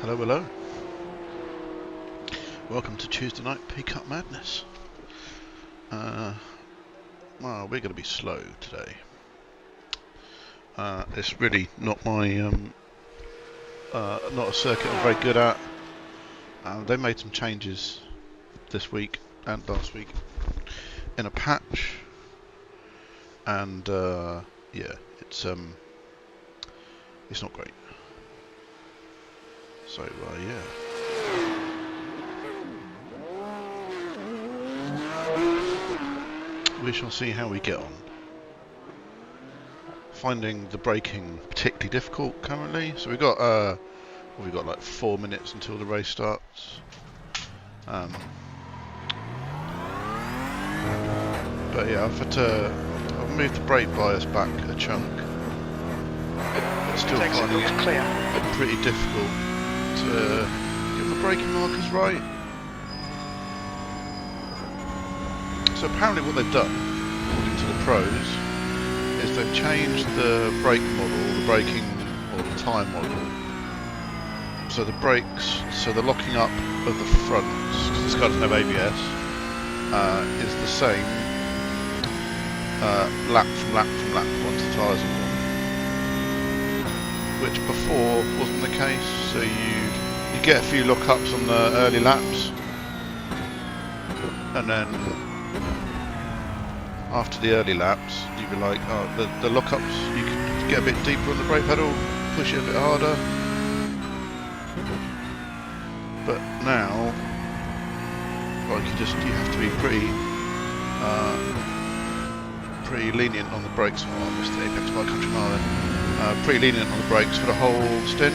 Hello, hello. Welcome to Tuesday night P-Cup Madness. Well, we're going to be slow today. It's really not my not a circuit I'm very good at. They made some changes this week and last week in a patch, and yeah, it's not great. So yeah. We shall see how we get on. Finding the braking particularly difficult currently. So we've got like 4 minutes until the race starts. But yeah, I've moved the brake bias back a chunk. It's still finding it pretty difficult to get the braking markers right. So apparently what they've done, according to the pros, is they've changed the brake model, the braking or the tyre model. So the brakes, so the locking up of the fronts, because this car doesn't have ABS, is the same lap from lap from lap once the tyres are warm, which before wasn't the case. So you get a few lock-ups on the early laps, and then after the early laps, you'd be like, oh, the lock-ups, you can get a bit deeper on the brake pedal, push it a bit harder. But now, like you have to be pretty lenient on the brakes. Oh, I missed the apex by a country mile then. Pretty lenient on the brakes for the whole stint.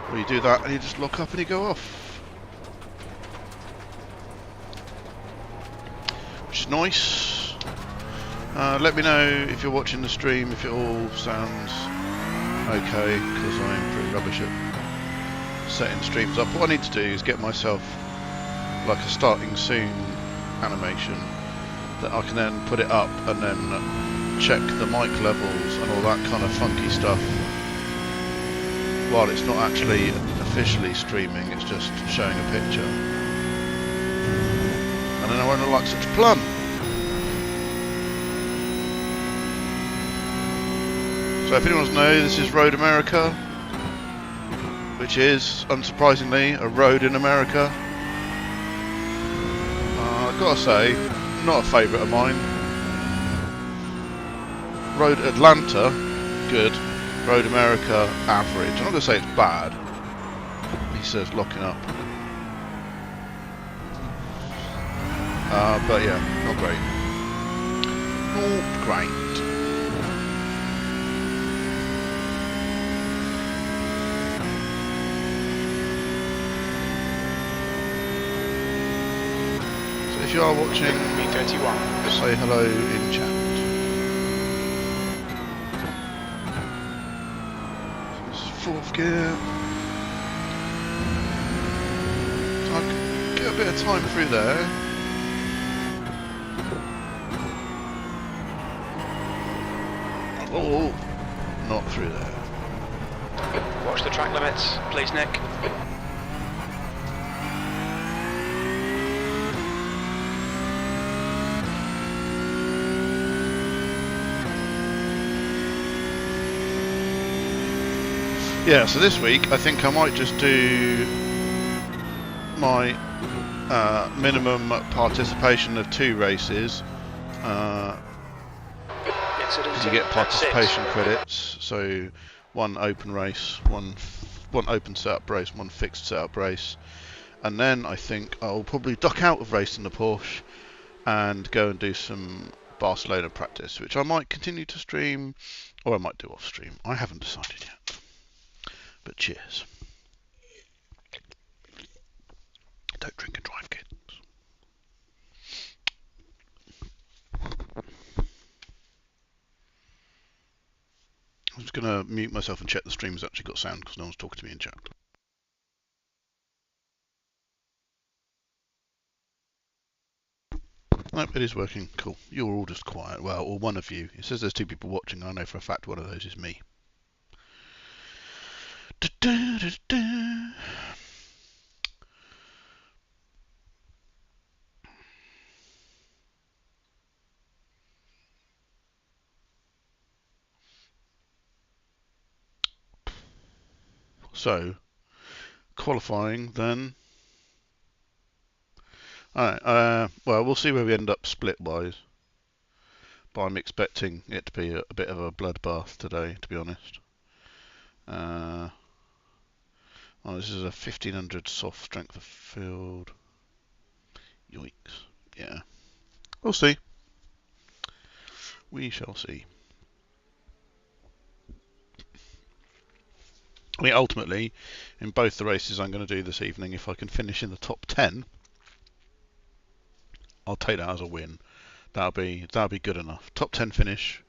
Well, you do that and you just lock up and you go off. Which is nice. Let me know if you're watching the stream if it all sounds okay, because I'm pretty rubbish at setting streams up. What I need to do is get myself like a starting soon animation that I can then put it up and then check the mic levels and all that kind of funky stuff while it's not actually officially streaming, it's just showing a picture. And then I won't look like such a plum. So if anyone doesn't know, this is Road America, which is, unsurprisingly, a road in America. I've got to say, not a favourite of mine. Road Atlanta, good. Road America, average. I'm not going to say it's bad. He says locking up. But yeah, not great. Not great. So if you are watching, B31, say hello in chat. This is 4th gear. So I can get a bit of time through there. Oh, not through there. watch the track limits, please, Nick. Yeah, so this week I think I might just do my minimum participation of 2 races. Because you get participation credits, so 1 open race, one open setup race, 1 fixed setup race, and then I think I'll probably duck out of racing the Porsche and go and do some Barcelona practice, which I might continue to stream, or I might do off stream. I haven't decided yet, but cheers. Don't drink and drive, kids. I'm just going to mute myself and check the stream's actually got sound because no one's talking to me in chat. Nope, it is working. Cool. You're all just quiet. Well, or one of you. It says there's 2 people watching. I know for a fact one of those is me. So, qualifying then. Alright, well, we'll see where we end up split-wise. But I'm expecting it to be a bit of a bloodbath today, to be honest. Oh, this is a 1500 soft strength of field. Yoinks. Yeah. We'll see. We shall see. I mean, ultimately, in both the races I'm going to do this evening, if I can finish in the top 10, I'll take that as a win. That'll be good enough. Top 10 finish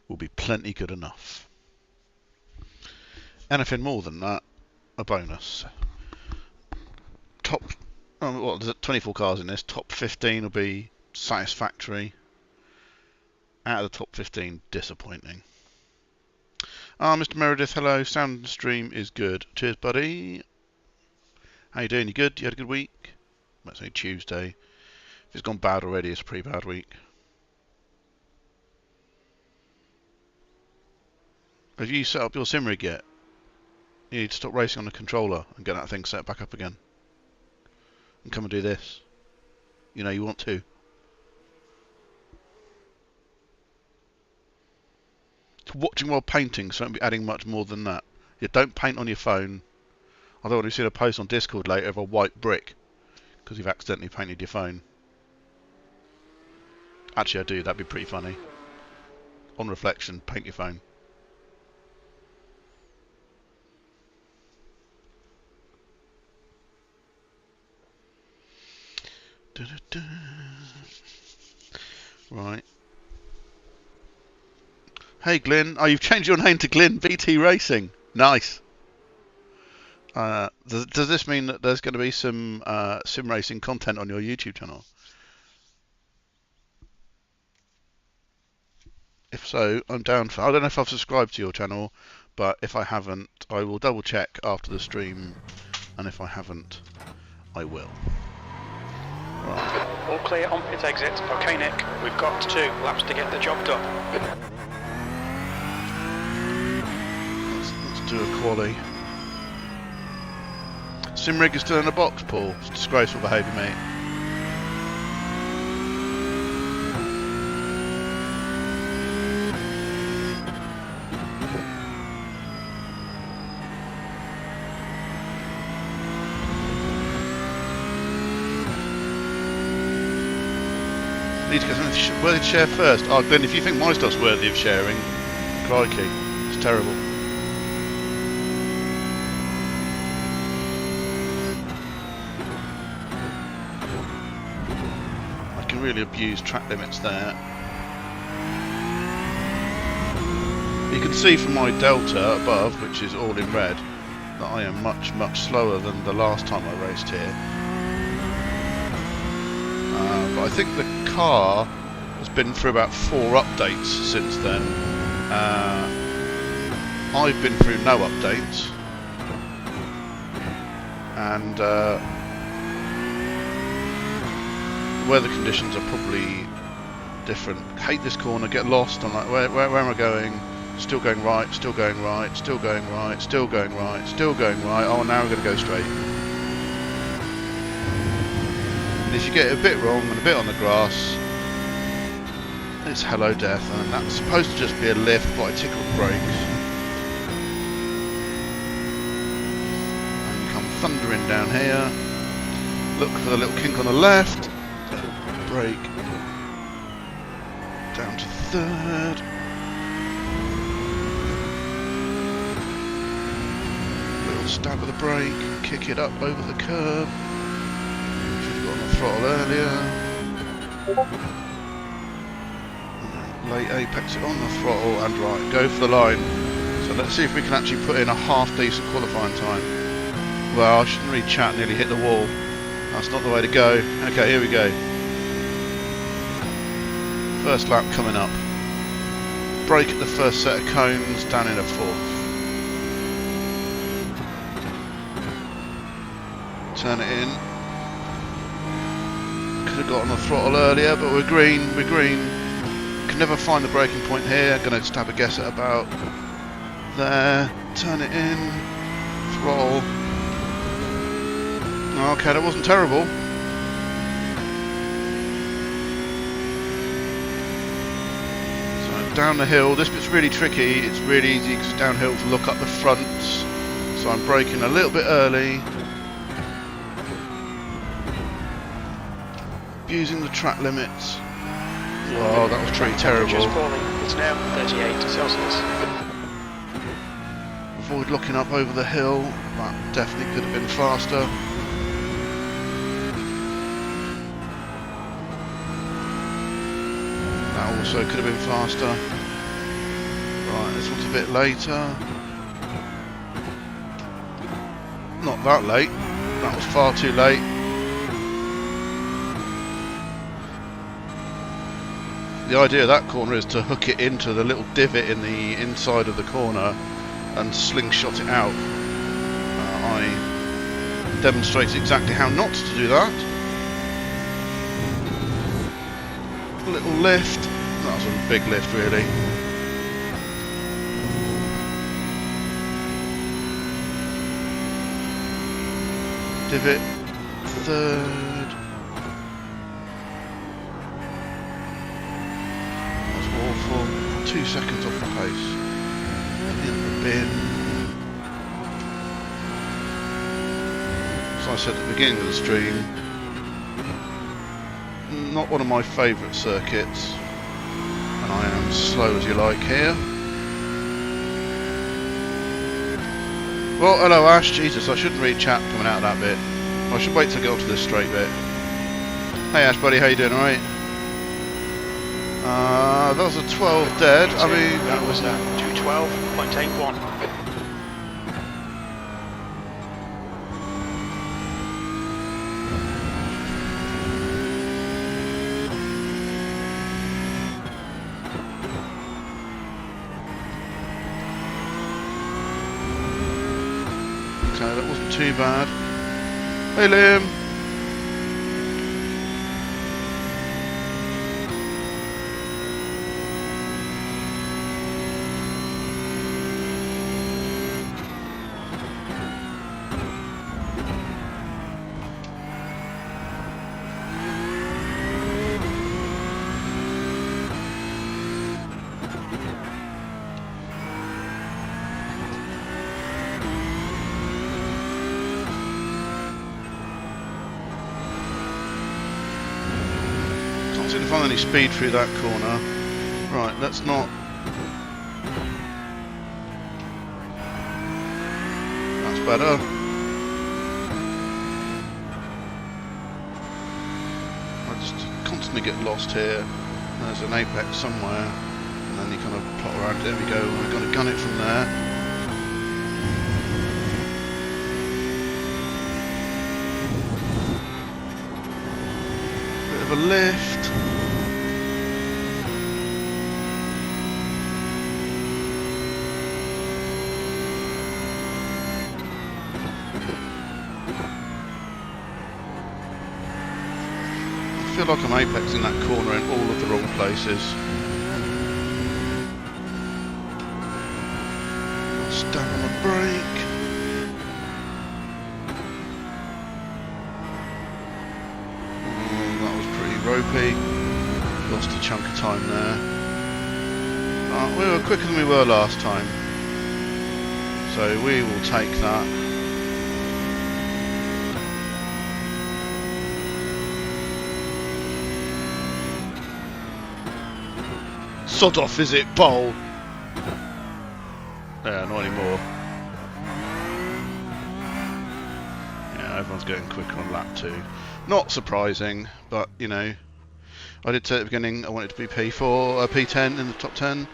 will be plenty good enough. Anything more than that, a bonus. Top, well, there's 24 cars in this. Top 15 will be satisfactory. Out of the top 15, disappointing. Mr. Meredith, hello. Sound and stream is good. Cheers, buddy. How you doing? You good? You had a good week? Let's say Tuesday. If it's gone bad already, it's a pretty bad week. Have you set up your sim rig yet? You need to stop racing on the controller and get that thing set back up again. And come and do this. You know you want to. Watching while painting, so don't be adding much more than that. You don't paint on your phone. I don't want to see a post on Discord later of a white brick because you've accidentally painted your phone. Actually, I do. That'd be pretty funny. On reflection, paint your phone. Right. Hey, Glyn. Oh, you've changed your name to Glyn VT Racing. Nice. Does this mean that there's going to be some sim racing content on your YouTube channel? If so, I'm down for. I don't know if I've subscribed to your channel, but if I haven't, I will double check after the stream, and if I haven't, I will. Right. All clear on pit exit. Okay, Nick. We've got 2 laps to get the job done. Let's do a quali. Sim rig is still in the box, Paul. It's disgraceful behaviour, mate. Need to get something worthy to share first. Oh, Glenn, if you think my stuff's worthy of sharing, crikey, it's terrible. I can really abuse track limits there. You can see from my delta above, which is all in red, that I am much, much slower than the last time I raced here. But I think the car has been through about 4 updates since then. I've been through no updates, and the weather conditions are probably different. Hate this corner, get lost. I'm like, where am I going? Still going right, still going right, still going right, still going right, still going right. Oh, now we're going to go straight. And if you get a bit wrong and a bit on the grass, it's hello death, and that's supposed to just be a lift, but I tickled brakes. And you come thundering down here, look for the little kink on the left, brake, down to 3rd, little stab of the brake, kick it up over the curb. On the throttle earlier, late apex it on the throttle, and right, go for the line. So let's see if we can actually put in a half decent qualifying time. Well, I shouldn't really chat, nearly hit the wall. That's not the way to go. Okay, here we go. First lap coming up. Brake at the first set of cones, down in a 4th. turn it in. Could have got on the throttle earlier, but we're green, we're green. Can never find the braking point here. I'm going to just have a guess at about there. Turn it in. Throttle. Okay, that wasn't terrible. So down the hill. This bit's really tricky. It's really easy because it's downhill to look up the fronts. So I'm braking a little bit early. Using the track limits. Oh, that was pretty terrible. It's now 38 Celsius. Avoid looking up over the hill. That definitely could have been faster. That also could have been faster. Right, this one's a bit later. Not that late. That was far too late. The idea of that corner is to hook it into the little divot in the inside of the corner and slingshot it out. I demonstrated exactly how not to do that. A little lift. That was a big lift, really. Divot. Third. Awful. 2 seconds off the pace. In the bin. As I said at the beginning of the stream, not one of my favourite circuits, and I am slow as you like here. Well, hello Ash. Jesus, I shouldn't read chat coming out of that bit. I should wait till I get onto this straight bit. Hey Ash buddy, how you doing, alright? That was a 12 dead. I mean, that was 212.81. okay, that wasn't too bad. Hey Liam. Can't find any speed through that corner. Right, let's not. That's better. I just constantly get lost here. There's an apex somewhere, and then you kind of plot around. There we go. We're going to gun it from there. Bit of a lift. I feel like I'm apexing that corner in all of the wrong places. Stab on the brake. Oh, that was pretty ropey. Lost a chunk of time there. We were quicker than we were last time, so we will take that. Sod off, is it, Pole? Yeah, not anymore. Yeah, everyone's getting quicker on lap 2. Not surprising, but, you know, I did say at the beginning I wanted to be P4, P10 in the top 10.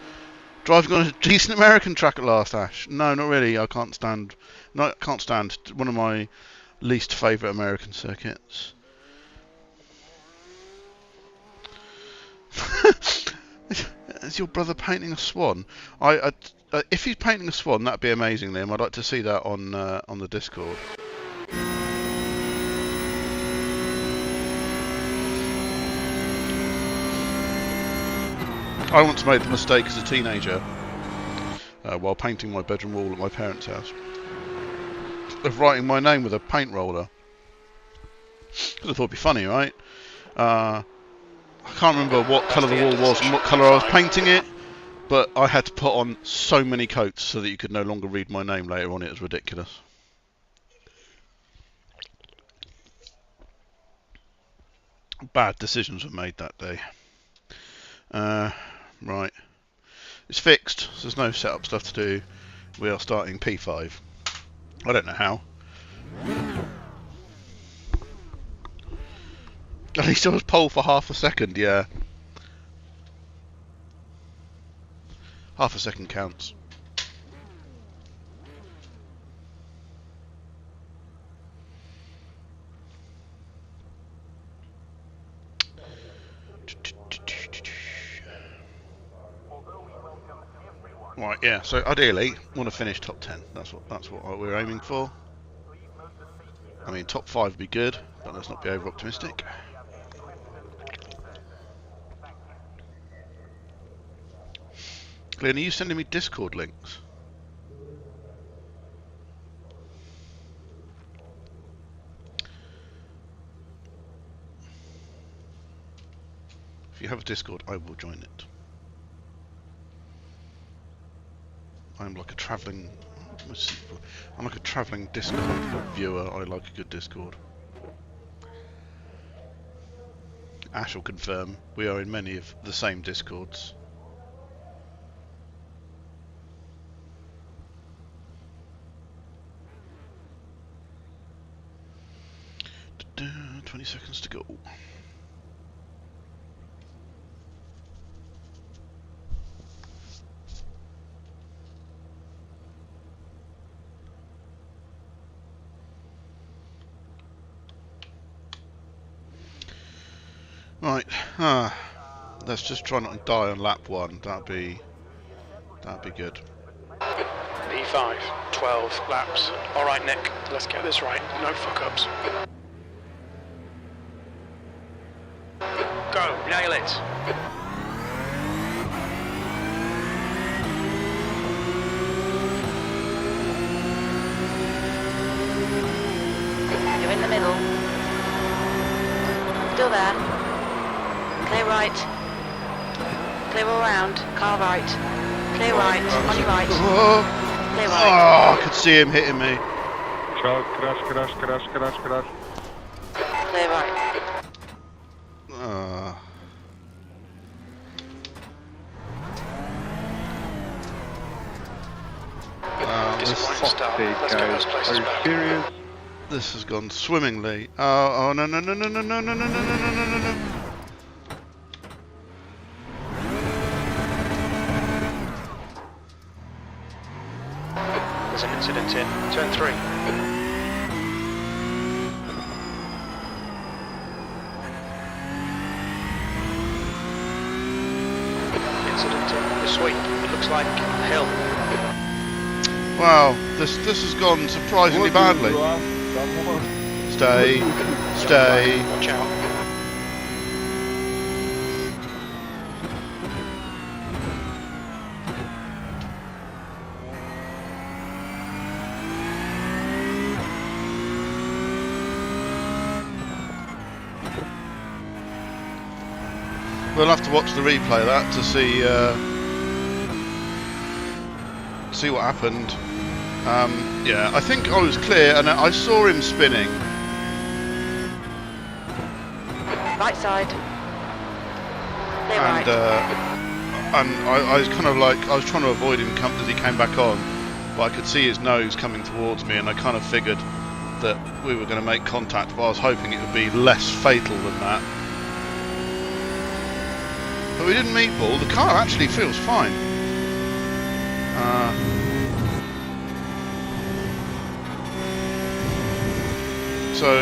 Driving on a decent American track at last, Ash. No, not really. I can't stand. No, can't stand. One of my least favourite American circuits. Is your brother painting a swan? If he's painting a swan, that'd be amazing, Liam. I'd like to see that on the Discord. I once made the mistake as a teenager, while painting my bedroom wall at my parents' house, of writing my name with a paint roller. Because I thought it'd be funny, right? I can't remember what colour the wall was and what colour I was painting it, but I had to put on so many coats so that you could no longer read my name later on. It was ridiculous. Bad decisions were made that day. Right. It's fixed, so there's no setup stuff to do. We are starting P5. I don't know how. At least I was pole for half a second, yeah. Half a second counts. Right, yeah. So ideally, want to finish top 10. That's what we're aiming for. I mean, top 5 would be good, but let's not be over optimistic. Glenn, are you sending me Discord links? If you have a Discord, I will join it. I'm like a travelling Discord viewer. I like a good Discord. Ash will confirm we are in many of the same Discords. Da-da, 20 seconds to go. Right, let's just try not to die on lap 1. That'd be good. P5, 12 laps. All right, Nick, let's get this right. No fuck-ups. Go, nail it. You're in the middle. Still there. Clear right. Clear all round. Car right. Clear right. On your right. Clear right. Oh, I could see him hitting me. Crash. Clear right. Disappointing start. Let's get those places back. Serious? This has gone swimmingly. Oh no. There's an incident in turn 3. Incident in the sweep. It looks like a hill. Wow, this has gone surprisingly badly. Stay. Watch out. We'll have to watch the replay of that to see what happened. Yeah, I think I was clear, and I saw him spinning. Right side. Clear And right. I was kind of like, I was trying to avoid him as he came back on, but I could see his nose coming towards me, and I kind of figured that we were going to make contact, but I was hoping it would be less fatal than that. But we didn't meet Ball. The car actually feels fine. So,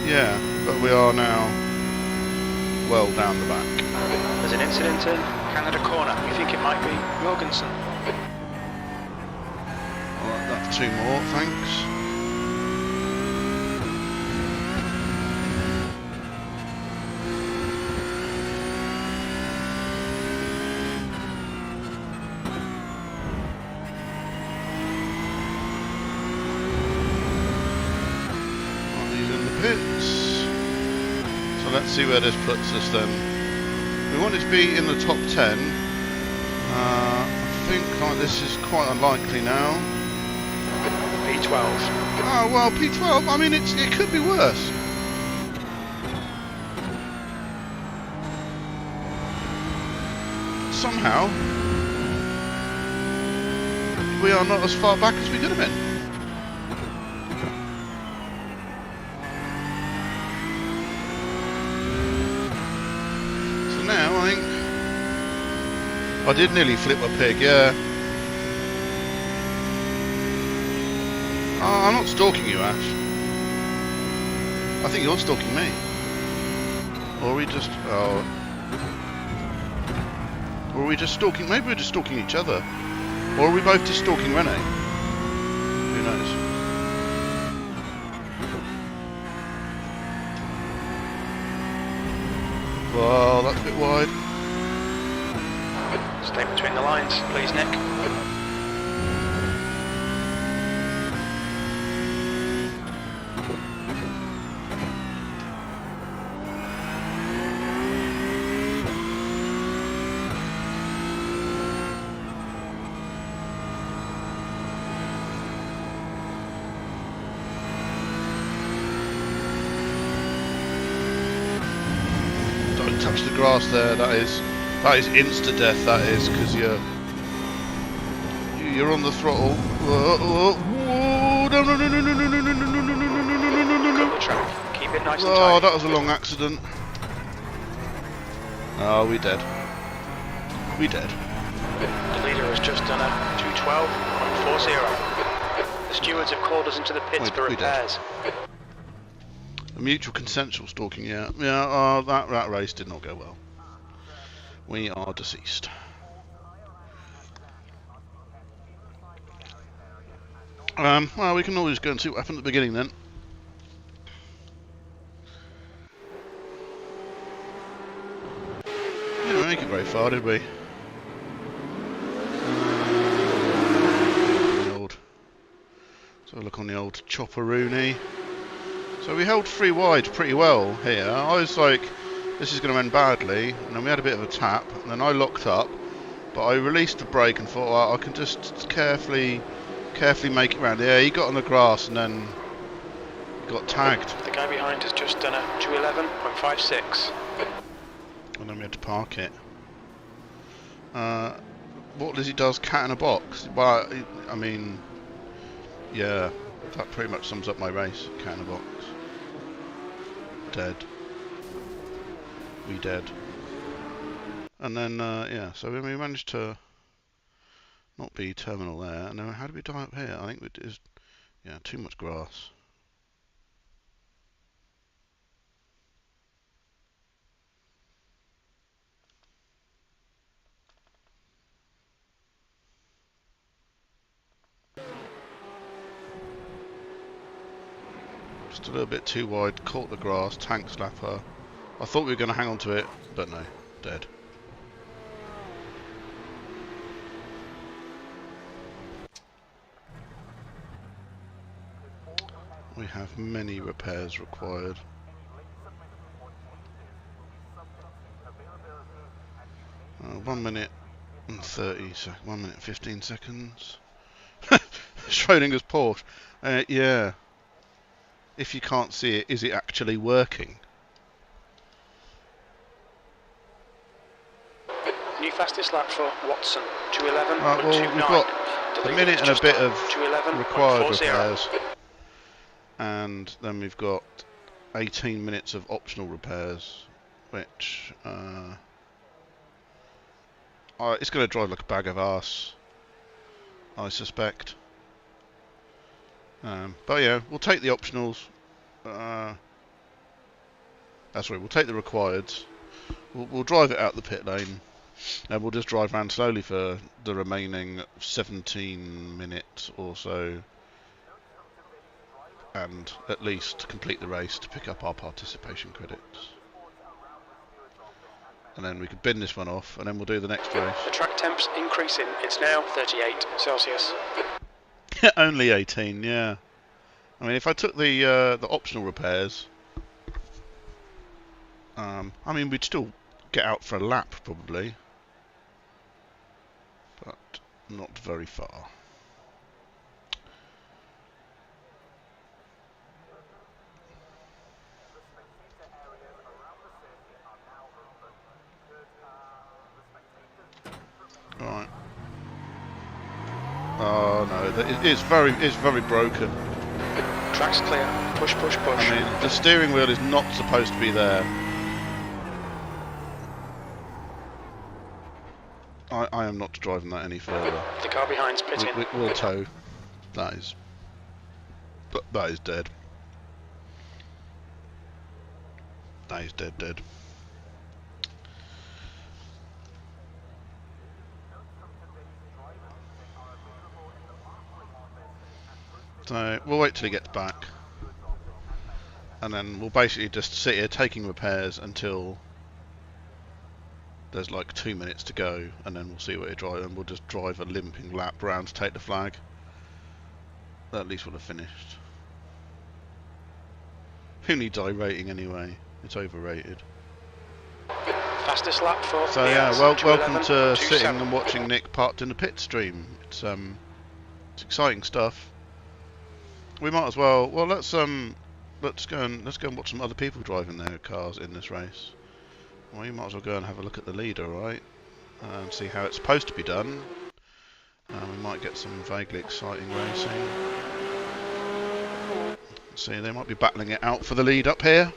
yeah, but we are now well down the back. There's an incident in Canada Corner. We think it might be Jorgensen. Alright, that's 2 more, thanks. see where this puts us then. We want it to be in the top 10. I think this is quite unlikely now. P12. Oh well, P12. I mean, it could be worse. Somehow, we are not as far back as we could have been. So now I think I did nearly flip my pig. Yeah. I'm not stalking you, Ash. I think you're stalking me. Or are we just... Oh. Or are we just stalking... Maybe we're just stalking each other. Or are we both just stalking Renee? Who knows? Well, that's a bit wide. Stay between the lines, please, Nick. Touch the grass there. That is insta death. That is, because you're on the throttle. No! Keep it nice and tight. Oh, that was a long accident. Oh, we dead. We dead. The leader has just done a 212.40. The stewards have called us into the pits for repairs. A mutual consensual stalking, yeah. Yeah, that race did not go well. We are deceased. Well, we can always go and see what happened at the beginning then. We didn't make it very far, did we? So look on the old chopperoonie. So we held 3 wide pretty well here. I was like, this is going to end badly, and then we had a bit of a tap, and then I locked up, but I released the brake and thought, well, I can just carefully make it round. Yeah, he got on the grass and then got tagged. The guy behind has just done a 211.56. And then we had to park it. What Lizzie does, cat in a box. But I mean, yeah, that pretty much sums up my race. Cat in a box. Dead. We dead. And then yeah, so we managed to not be terminal there. And then how did we die up here? I think it is, yeah, too much grass. Just a little bit too wide, caught the grass, tank slapper. I thought we were going to hang on to it, but no, dead. We have many repairs required. Uh, 1 minute and 30 seconds, 1 minute 15 seconds. Schrodinger's Porsche. Yeah. If you can't see it, is it actually working? New fastest lap for Watson, 211.29. Right, well, we've got a minute and a bit of required 211.40. repairs. And then we've got 18 minutes of optional repairs, which it's going to drive like a bag of arse, I suspect. But yeah, we'll take the optionals. That's right, we'll take the requireds. We'll drive it out the pit lane, and we'll just drive around slowly for the remaining 17 minutes or so, and at least complete the race to pick up our participation credits. And then we could bin this one off, and then we'll do the next race. The track temp's increasing. It's now 38 Celsius. Only 18, yeah. I mean, if I took the optional repairs, I mean, we'd still get out for a lap probably, but not very far. Right. Oh no, it's very broken. Track's clear. Push, push, push. I mean, the steering wheel is not supposed to be there. I am not driving that any further. The car behind's pitting. We'll tow. That is dead. That is dead. So we'll wait till he gets back, and then we'll basically just sit here taking repairs until there's like 2 minutes to go, and then we'll see what he drives, and we'll just drive a limping lap round to take the flag. At least we'll have finished. Who needs iRating anyway? It's overrated. Fastest lap for So yeah, welcome to sitting and watching Nick parked in the pit stream. It's exciting stuff. We might as well. Well, let's go and watch some other people driving their cars in this race. Well, you might as well go and have a look at the leader, right? And see how it's supposed to be done. We might get some vaguely exciting racing. See, they might be battling it out for the lead up here.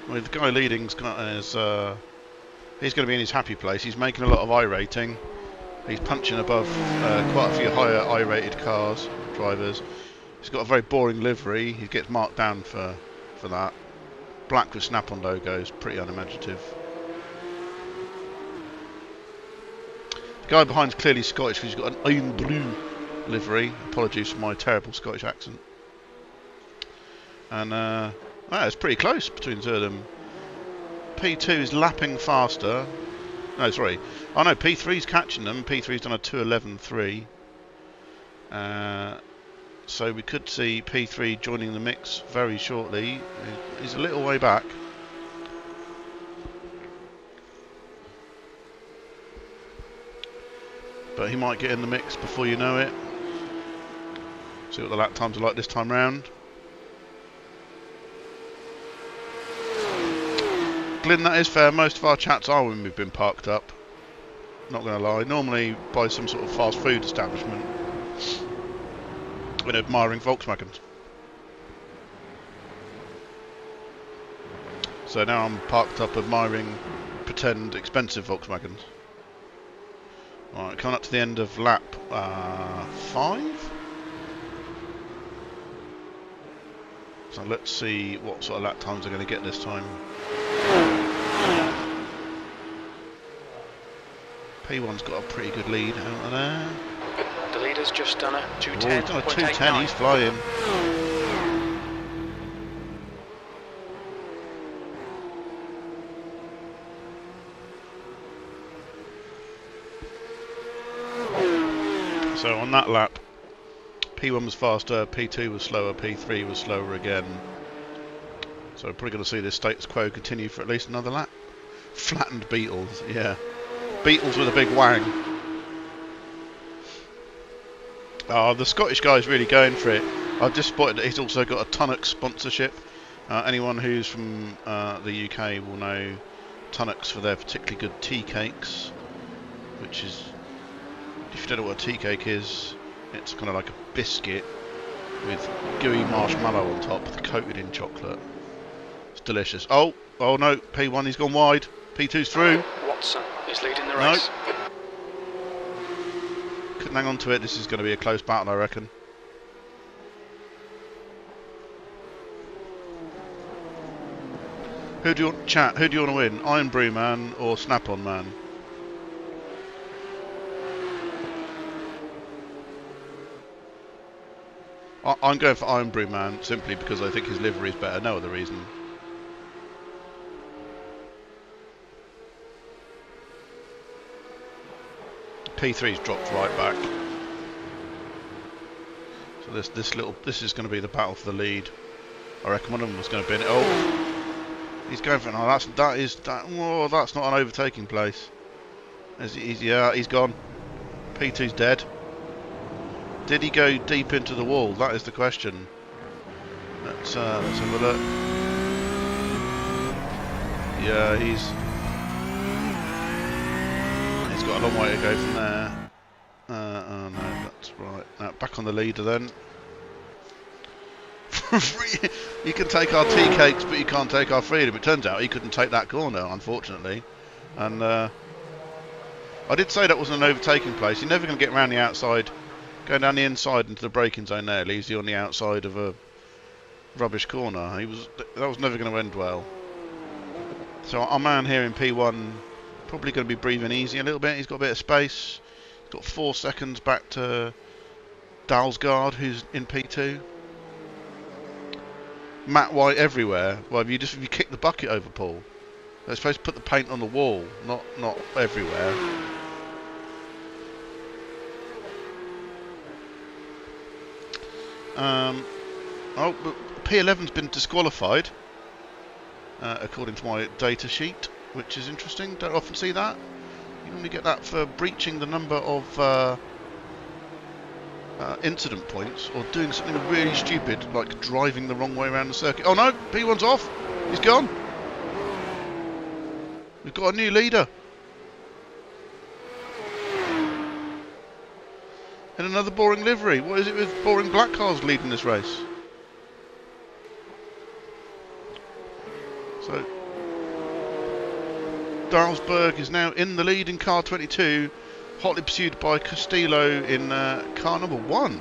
Well, the guy leading's got his, he's going to be in his happy place. He's making a lot of iRating. He's punching above quite a few higher I-rated cars, drivers. He's got a very boring livery. He gets marked down for that. Black with snap-on logos, pretty unimaginative. The guy behind's clearly Scottish because he's got an iron blue livery. Apologies for my terrible Scottish accent. And it's pretty close between the two of them. P2 is lapping faster. No, sorry. Oh no, P3's catching them. P3's done a 2:11.3. So we could see P3 joining the mix very shortly. He's a little way back. But he might get in the mix before you know it. See what the lap times are like this time round. Glyn, that is fair. Most of our chats are when we've been parked up. Not going to lie. Normally by some sort of fast food establishment. When admiring Volkswagens. So now I'm parked up admiring pretend expensive Volkswagens. Alright, coming up to the end of lap 5. So let's see what sort of lap times they're going to get this time. P1's got a pretty good lead out of there. The leader's just done a 2:10. Oh, he's done a 2:10, he's flying. So on that lap, P1 was faster, P2 was slower, P3 was slower again. So we're probably going to see this status quo continue for at least another lap. Flattened Beetles, yeah. Beetles with a big wang. Oh, the Scottish guy's really going for it. I've just spotted that he's also got a Tunnocks sponsorship. Anyone who's from the UK will know Tunnocks for their particularly good tea cakes, which is, if you don't know what a tea cake is, it's kind of like a biscuit with gooey marshmallow on top, coated in chocolate. It's delicious. Oh no, P1, he's gone wide. P2's through. Watson is leading the race. No. Couldn't hang on to it. This is going to be a close battle, I reckon. Who do you want, chat? Who do you want to win? Iron Brew Man or Snap-on Man? I'm going for Iron Brew Man simply because I think his livery is better. No other reason. P3's dropped right back. So this is going to be the battle for the lead. I reckon one of them was going to bin it. Oh, he's going for it. Oh, oh, that's not an overtaking place. Yeah, he's gone. P2's dead. Did he go deep into the wall? That is the question. Let's have a look. Yeah, he's got a long way to go from there. Oh no, that's right. Back on the leader then. You can take our tea cakes, but you can't take our freedom. It turns out he couldn't take that corner, unfortunately. And I did say that wasn't an overtaking place. You're never going to get around the outside. Going down the inside into the braking zone there leaves you on the outside of a rubbish corner. That was never going to end well. So our man here in P1 probably going to be breathing easy a little bit. He's got a bit of space. He's got 4 seconds back to Dalsgaard, who's in P2. Matt White everywhere. Well, if you kick the bucket over, Paul. They're supposed to put the paint on the wall, not everywhere. Oh, but P11's been disqualified, according to my data sheet, which is interesting. Don't often see that. You normally get that for breaching the number of incident points or doing something really stupid, like driving the wrong way around the circuit. Oh no, P1's off. He's gone. We've got a new leader. And another boring livery. What is it with boring black cars leading this race? So, Dalsberg is now in the lead in car 22, hotly pursued by Castillo in car number 1.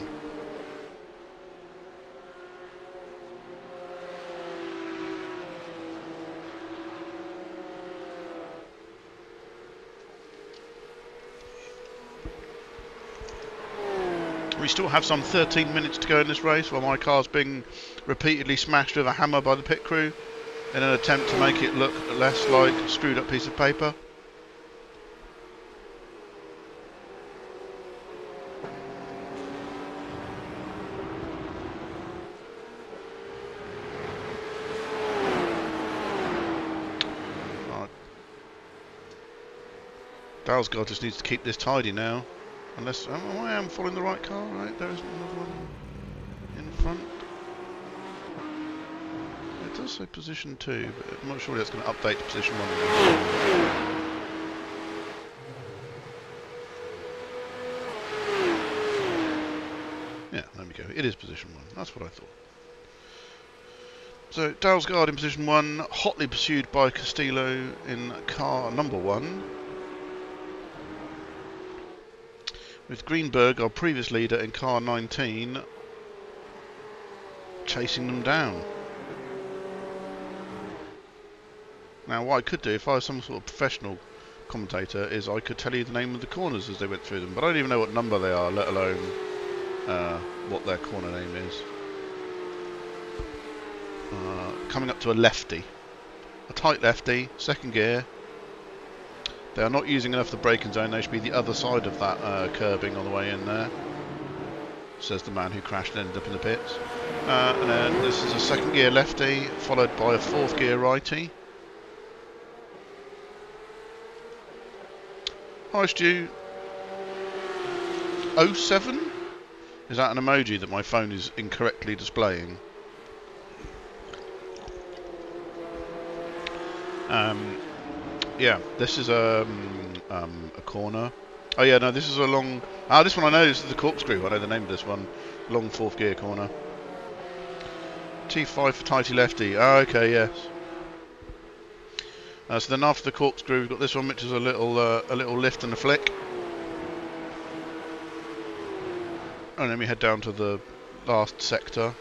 We still have some 13 minutes to go in this race while my car's being repeatedly smashed with a hammer by the pit crew in an attempt to make it look less like a screwed up piece of paper. Right. Dalsgaard just needs to keep this tidy now. Unless I am following the right car, right? There is another one in front. It does say position 2, but I'm not sure that's going to update to position 1. Yeah, there we go. It is position 1. That's what I thought. So Dalsgaard in position 1, hotly pursued by Castillo in car number 1. With Greenberg, our previous leader, in car 19, chasing them down. Now, what I could do, if I was some sort of professional commentator, is I could tell you the name of the corners as they went through them, but I don't even know what number they are, let alone what their corner name is. Coming up to a lefty. A tight lefty, second gear. They are not using enough of the braking zone. They should be the other side of that curbing on the way in there, says the man who crashed and ended up in the pits. And then this is a second gear lefty, followed by a fourth gear righty. Hi Stu. 07? Is that an emoji that my phone is incorrectly displaying? Yeah, this is a corner. Oh yeah, no, this is a long... this one I know, this is the corkscrew. I know the name of this one. Long fourth gear corner. T5 for tighty lefty. Oh, okay, yes. So then after the corkscrew, we've got this one, which is a little lift and a flick. And then we head down to the last sector.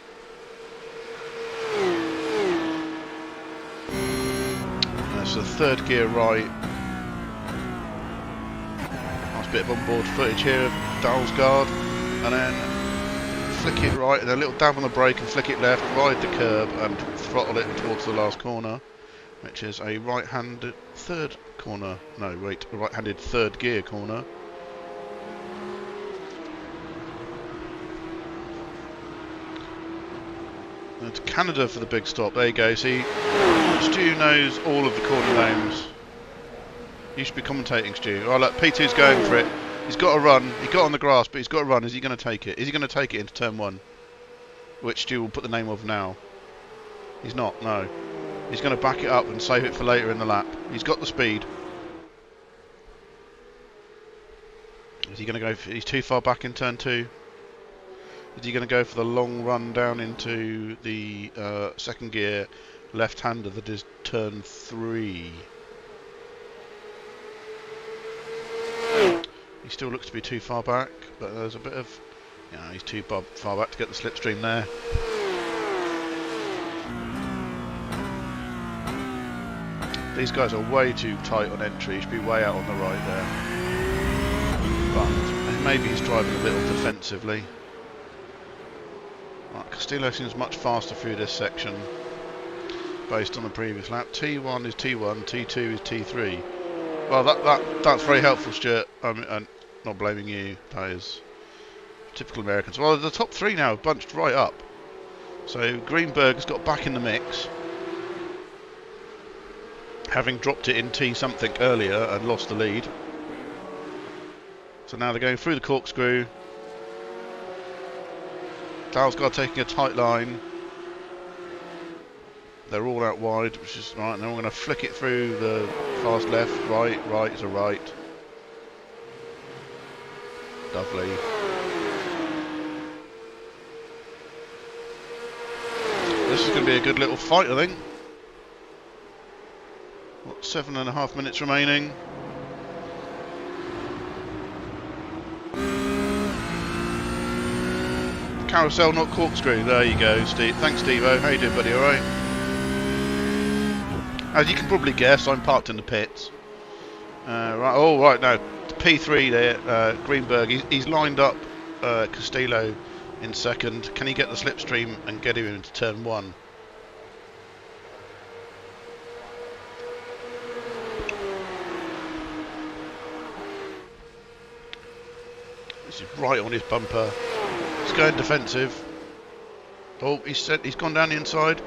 That's the third gear right. Nice bit of onboard footage here of Dalsgaard. And then flick it right, and a little dab on the brake and flick it left, ride the curb and throttle it towards the last corner, which is a right-handed third corner. No, wait, a right-handed third gear corner. To Canada for the big stop. There you go. See, Stu knows all of the corner names. You should be commentating, Stu. Oh, look, P2's going for it. He's got to run. He got on the grass, but he's got to run. Is he going to take it? Is he going to take it into turn 1? Which Stu will put the name of now. He's not, no. He's going to back it up and save it for later in the lap. He's got the speed. Is he going to go for, he's too far back in turn 2. Is he going to go for the long run down into the second gear left-hander that is turn 3? He still looks to be too far back, but there's a bit of... Yeah, he's too far back to get the slipstream there. These guys are way too tight on entry. He should be way out on the right there. But maybe he's driving a little defensively. Right, Castillo seems much faster through this section based on the previous lap. T1 is T1, T2 is T3. Well, that's very helpful, Stuart. I'm not blaming you. That is typical Americans. Well, the top 3 now have bunched right up. So Greenberg has got back in the mix, having dropped it in T something earlier and lost the lead. So now they're going through the corkscrew. Dalsgaard taking a tight line. They're all out wide, which is right. And then we're going to flick it through the fast left, right is a right. Lovely. This is going to be a good little fight, I think. What, 7.5 minutes remaining. Carousel, not corkscrew. There you go, Steve. Thanks, Steve-O. How you doing, buddy? All right? As you can probably guess, I'm parked in the pits. Right. Oh, right now, P3 there. Greenberg. He's lined up Castillo in second. Can he get the slipstream and get him into turn 1? This is right on his bumper. He's going defensive. Oh, he's gone down the inside.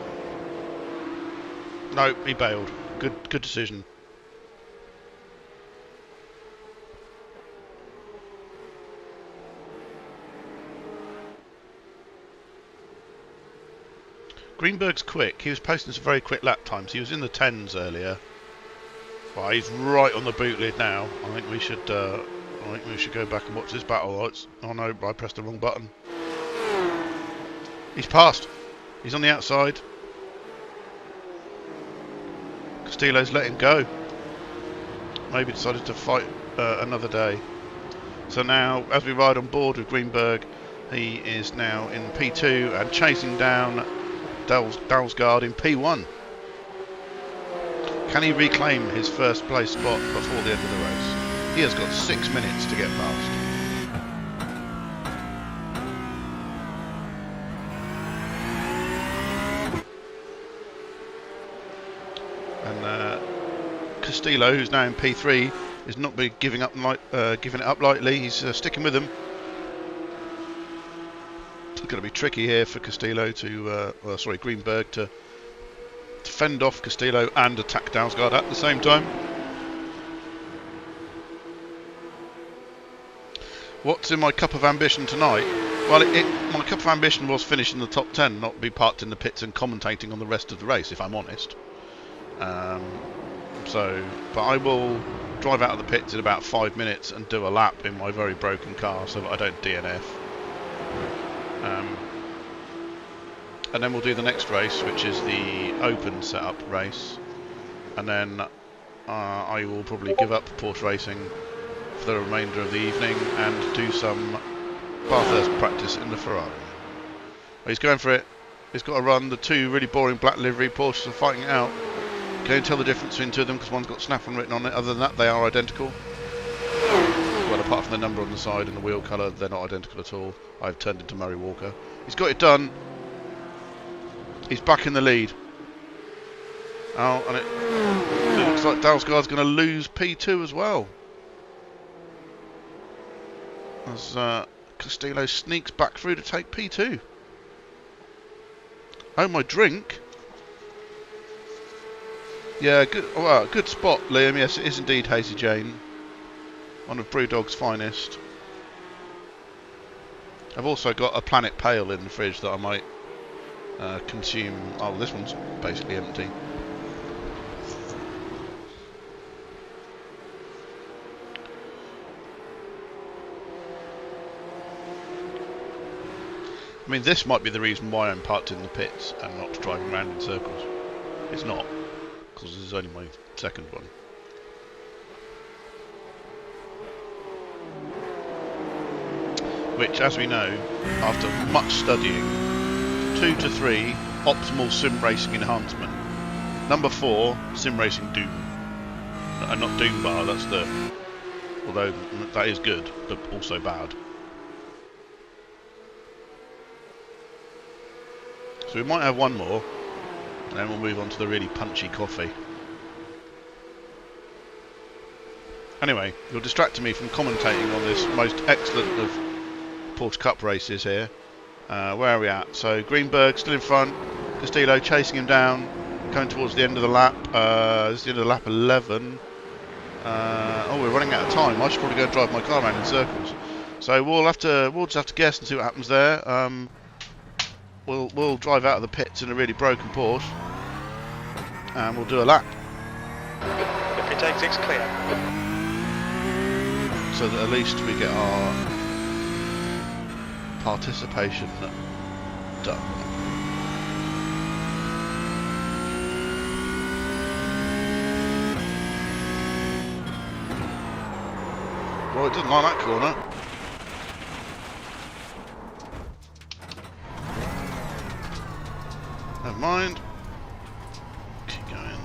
No, he bailed. Good decision. Greenberg's quick. He was posting some very quick lap times. He was in the 10s earlier. Well, he's right on the boot lid now. I think we should go back and watch this battle. Oh no, I pressed the wrong button. He's passed. He's on the outside. Castillo's let him go. Maybe decided to fight another day. So now, as we ride on board with Greenberg, he is now in P2 and chasing down Dalsgaard in P1. Can he reclaim his first place spot before the end of the race? He has got 6 minutes to get past. And Castillo, who's now in P3, is not giving it up lightly. He's sticking with him. It's going to be tricky here for Castillo Greenberg to fend off Castillo and attack Dalsgaard at the same time. What's in my cup of ambition tonight? Well, my cup of ambition was finish in the top 10, not be parked in the pits and commentating on the rest of the race, if I'm honest. But I will drive out of the pits in about 5 minutes and do a lap in my very broken car so that I don't DNF. And then we'll do the next race, which is the open setup race. And then I will probably give up Porsche racing for the remainder of the evening and do some Bathurst practice in the Ferrari. Well, he's going for it. He's got to run. The two really boring black livery Porsches are fighting it out. Can you tell the difference between two of them because one's got Snap-on written on it? Other than that, they are identical. Well, apart from the number on the side and the wheel colour, they're not identical at all. I've turned into Murray Walker. He's got it done. He's back in the lead. Oh, and it looks like Dalsgaard's going to lose P2 as well. As Castillo sneaks back through to take P2. Oh, my drink? Yeah, good. Well, good spot, Liam. Yes, it is indeed Hazy Jane. One of Brewdog's finest. I've also got a Planet Pale in the fridge that I might consume. Oh, this one's basically empty. I mean, this might be the reason why I'm parked in the pits and not driving around in circles. It's not, because this is only my second one. Which, as we know, after much studying, 2 to 3, optimal sim racing enhancement. Number 4, sim racing doom. And not doom bar, that's the... Although that is good, but also bad. So we might have one more, and then we'll move on to the really punchy coffee. Anyway, you're distracting me from commentating on this most excellent of Porsche Cup races here. Where are we at? So Greenberg still in front, Castillo chasing him down, coming towards the end of the lap. This is the end of lap 11. Oh, we're running out of time. I should probably go and drive my car around in circles. So we'll just have to guess and see what happens there. We'll drive out of the pits in a really broken Porsche, and we'll do a lap. The pit exit's clear. So that at least we get our participation done. Well, it didn't like that corner. Never mind. Keep going.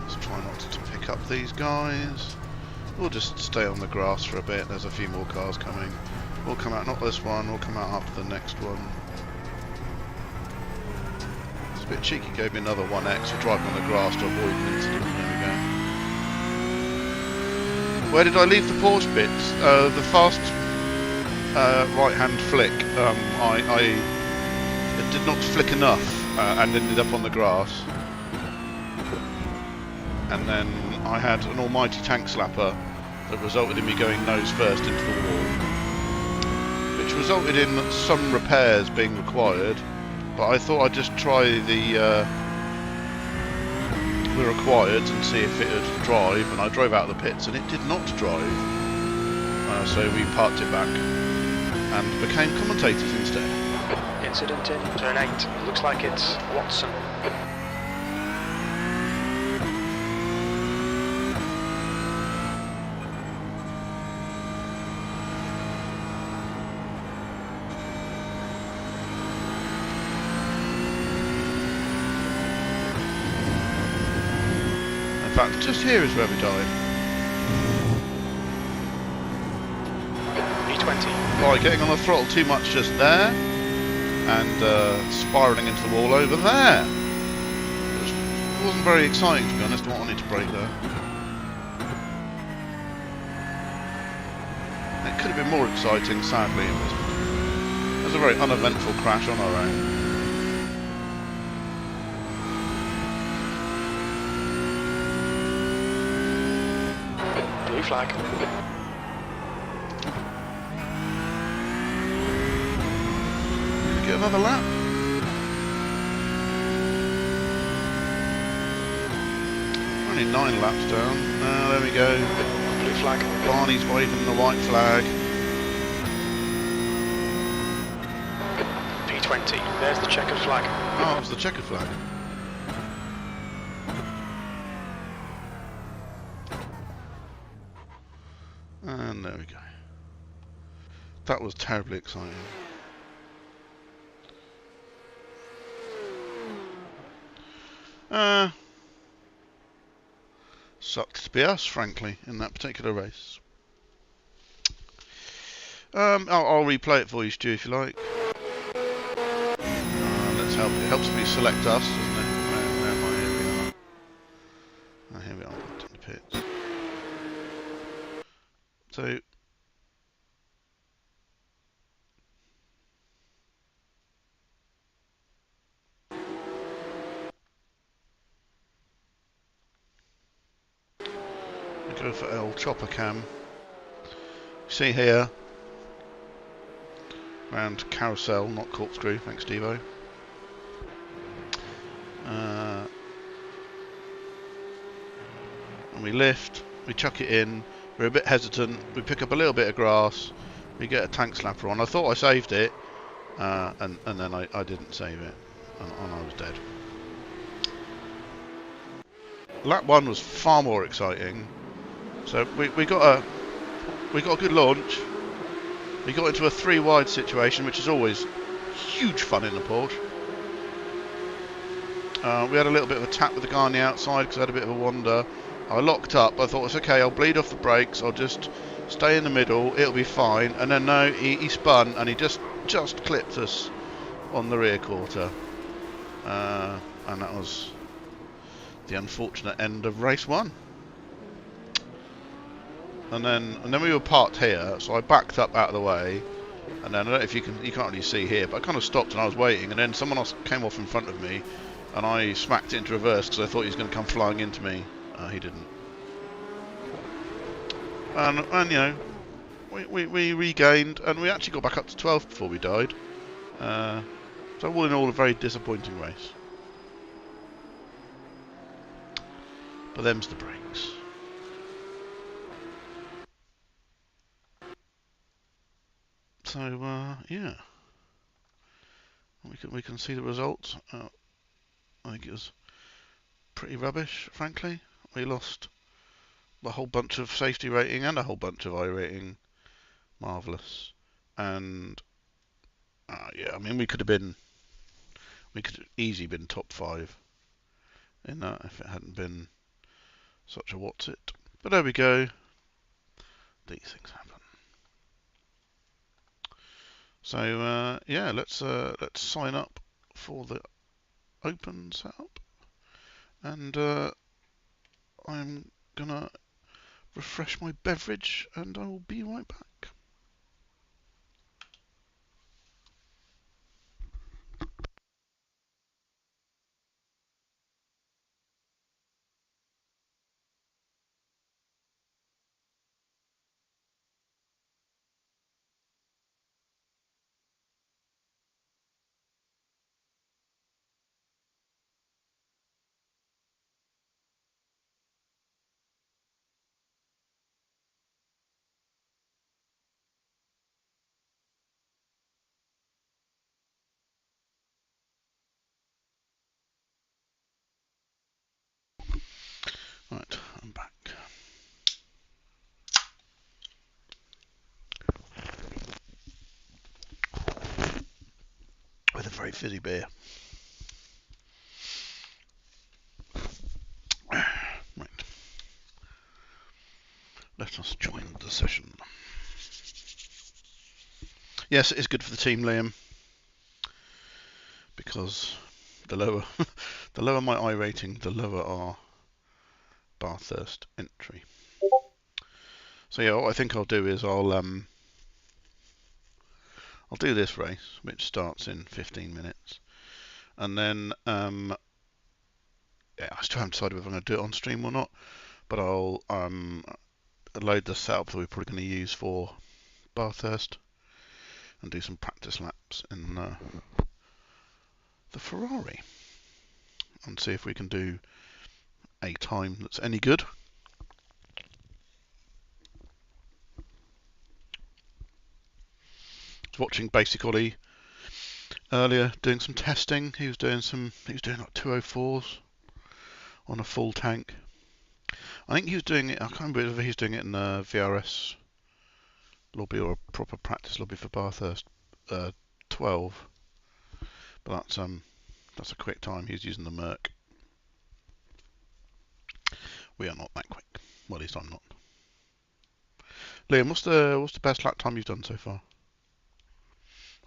Let's try not to pick up these guys. We'll just stay on the grass for a bit. There's a few more cars coming. We'll come out, not this one, we'll come out after the next one. It's a bit cheeky, gave me another 1x for driving on the grass to avoid an incident. There we go. Where did I leave the Porsche bits? The fast right-hand flick. It did not flick enough and ended up on the grass. And then I had an almighty tank slapper that resulted in me going nose first into the wall, which resulted in some repairs being required, but I thought I'd just try the required and see if it would drive, and I drove out of the pits and it did not drive, so we parked it back and became commentators instead. Incident in turn 8. Looks like it's Watson. In fact, just here is where we died. B20. By getting on the throttle too much just there, and spiralling into the wall over there. It wasn't very exciting, to be honest. I wanted to brake there. It could have been more exciting, sadly. It was a very uneventful crash on our own. Blue flag. Get another lap. Only 9 laps down. There we go. Blue flag. Barney's waving the white flag. P20. There's the checkered flag. Oh, it was the checkered flag. And there we go. That was terribly exciting. Sucked to be us, frankly, in that particular race. I'll replay it for you, Stu, if you like. Let's help. It helps me select us, doesn't it? Where am I? Here we are. Oh, here we are. Back to the pits. So Go for L chopper cam. See here, round carousel, not corkscrew. Thanks, Devo. And we lift, we chuck it in. We're a bit hesitant. We pick up a little bit of grass. We get a tank slapper on. I thought I saved it, and then I didn't save it, and I was dead. Lap 1 was far more exciting. So we got a good launch. We got into a 3 wide situation, which is always huge fun in the Porsche. We had a little bit of a tap with the guy on the outside because I had a bit of a wander. I locked up. I thought it's okay. I'll bleed off the brakes. I'll just stay in the middle. It'll be fine. And then no, he spun and he just clipped us on the rear quarter. And that was the unfortunate end of race 1. And then we were parked here, so I backed up out of the way. And then I don't know if you can't really see here, but I kind of stopped and I was waiting. And then someone else came off in front of me, and I smacked it into reverse because I thought he was going to come flying into me. He didn't. And you know, we regained, and we actually got back up to 12th before we died. So all in all, a very disappointing race. But them's the breaks. So yeah, we can see the results. I think it was pretty rubbish, frankly. We lost a whole bunch of safety rating and a whole bunch of iRating. Marvellous. And yeah, I mean, we could have easily been top 5 in that if it hadn't been such a what's it. But there we go. These things happen. So yeah, let's sign up for the open setup, and I'm gonna refresh my beverage, and I will be right back. Right, I'm back. With a very fizzy beer. Right. Let us join the session. Yes, it is good for the team, Liam, because the lower the lower my iRating, the lower our Bathurst entry. So yeah, what I think I'll do is I'll do this race, which starts in 15 minutes, and then yeah, I still haven't decided whether I'm going to do it on stream or not, but I'll load the setup that we're probably going to use for Bathurst and do some practice laps in the Ferrari and see if we can do a time that's any good. I was watching Basic Ollie earlier doing some testing. He was doing like 204s on a full tank. I think he was doing it, I can't remember if he's doing it in a VRS lobby or a proper practice lobby for Bathurst 12. But that's a quick time. He's using the Merc. We are not that quick. Well, at least I'm not. Liam, what's the best lap time you've done so far?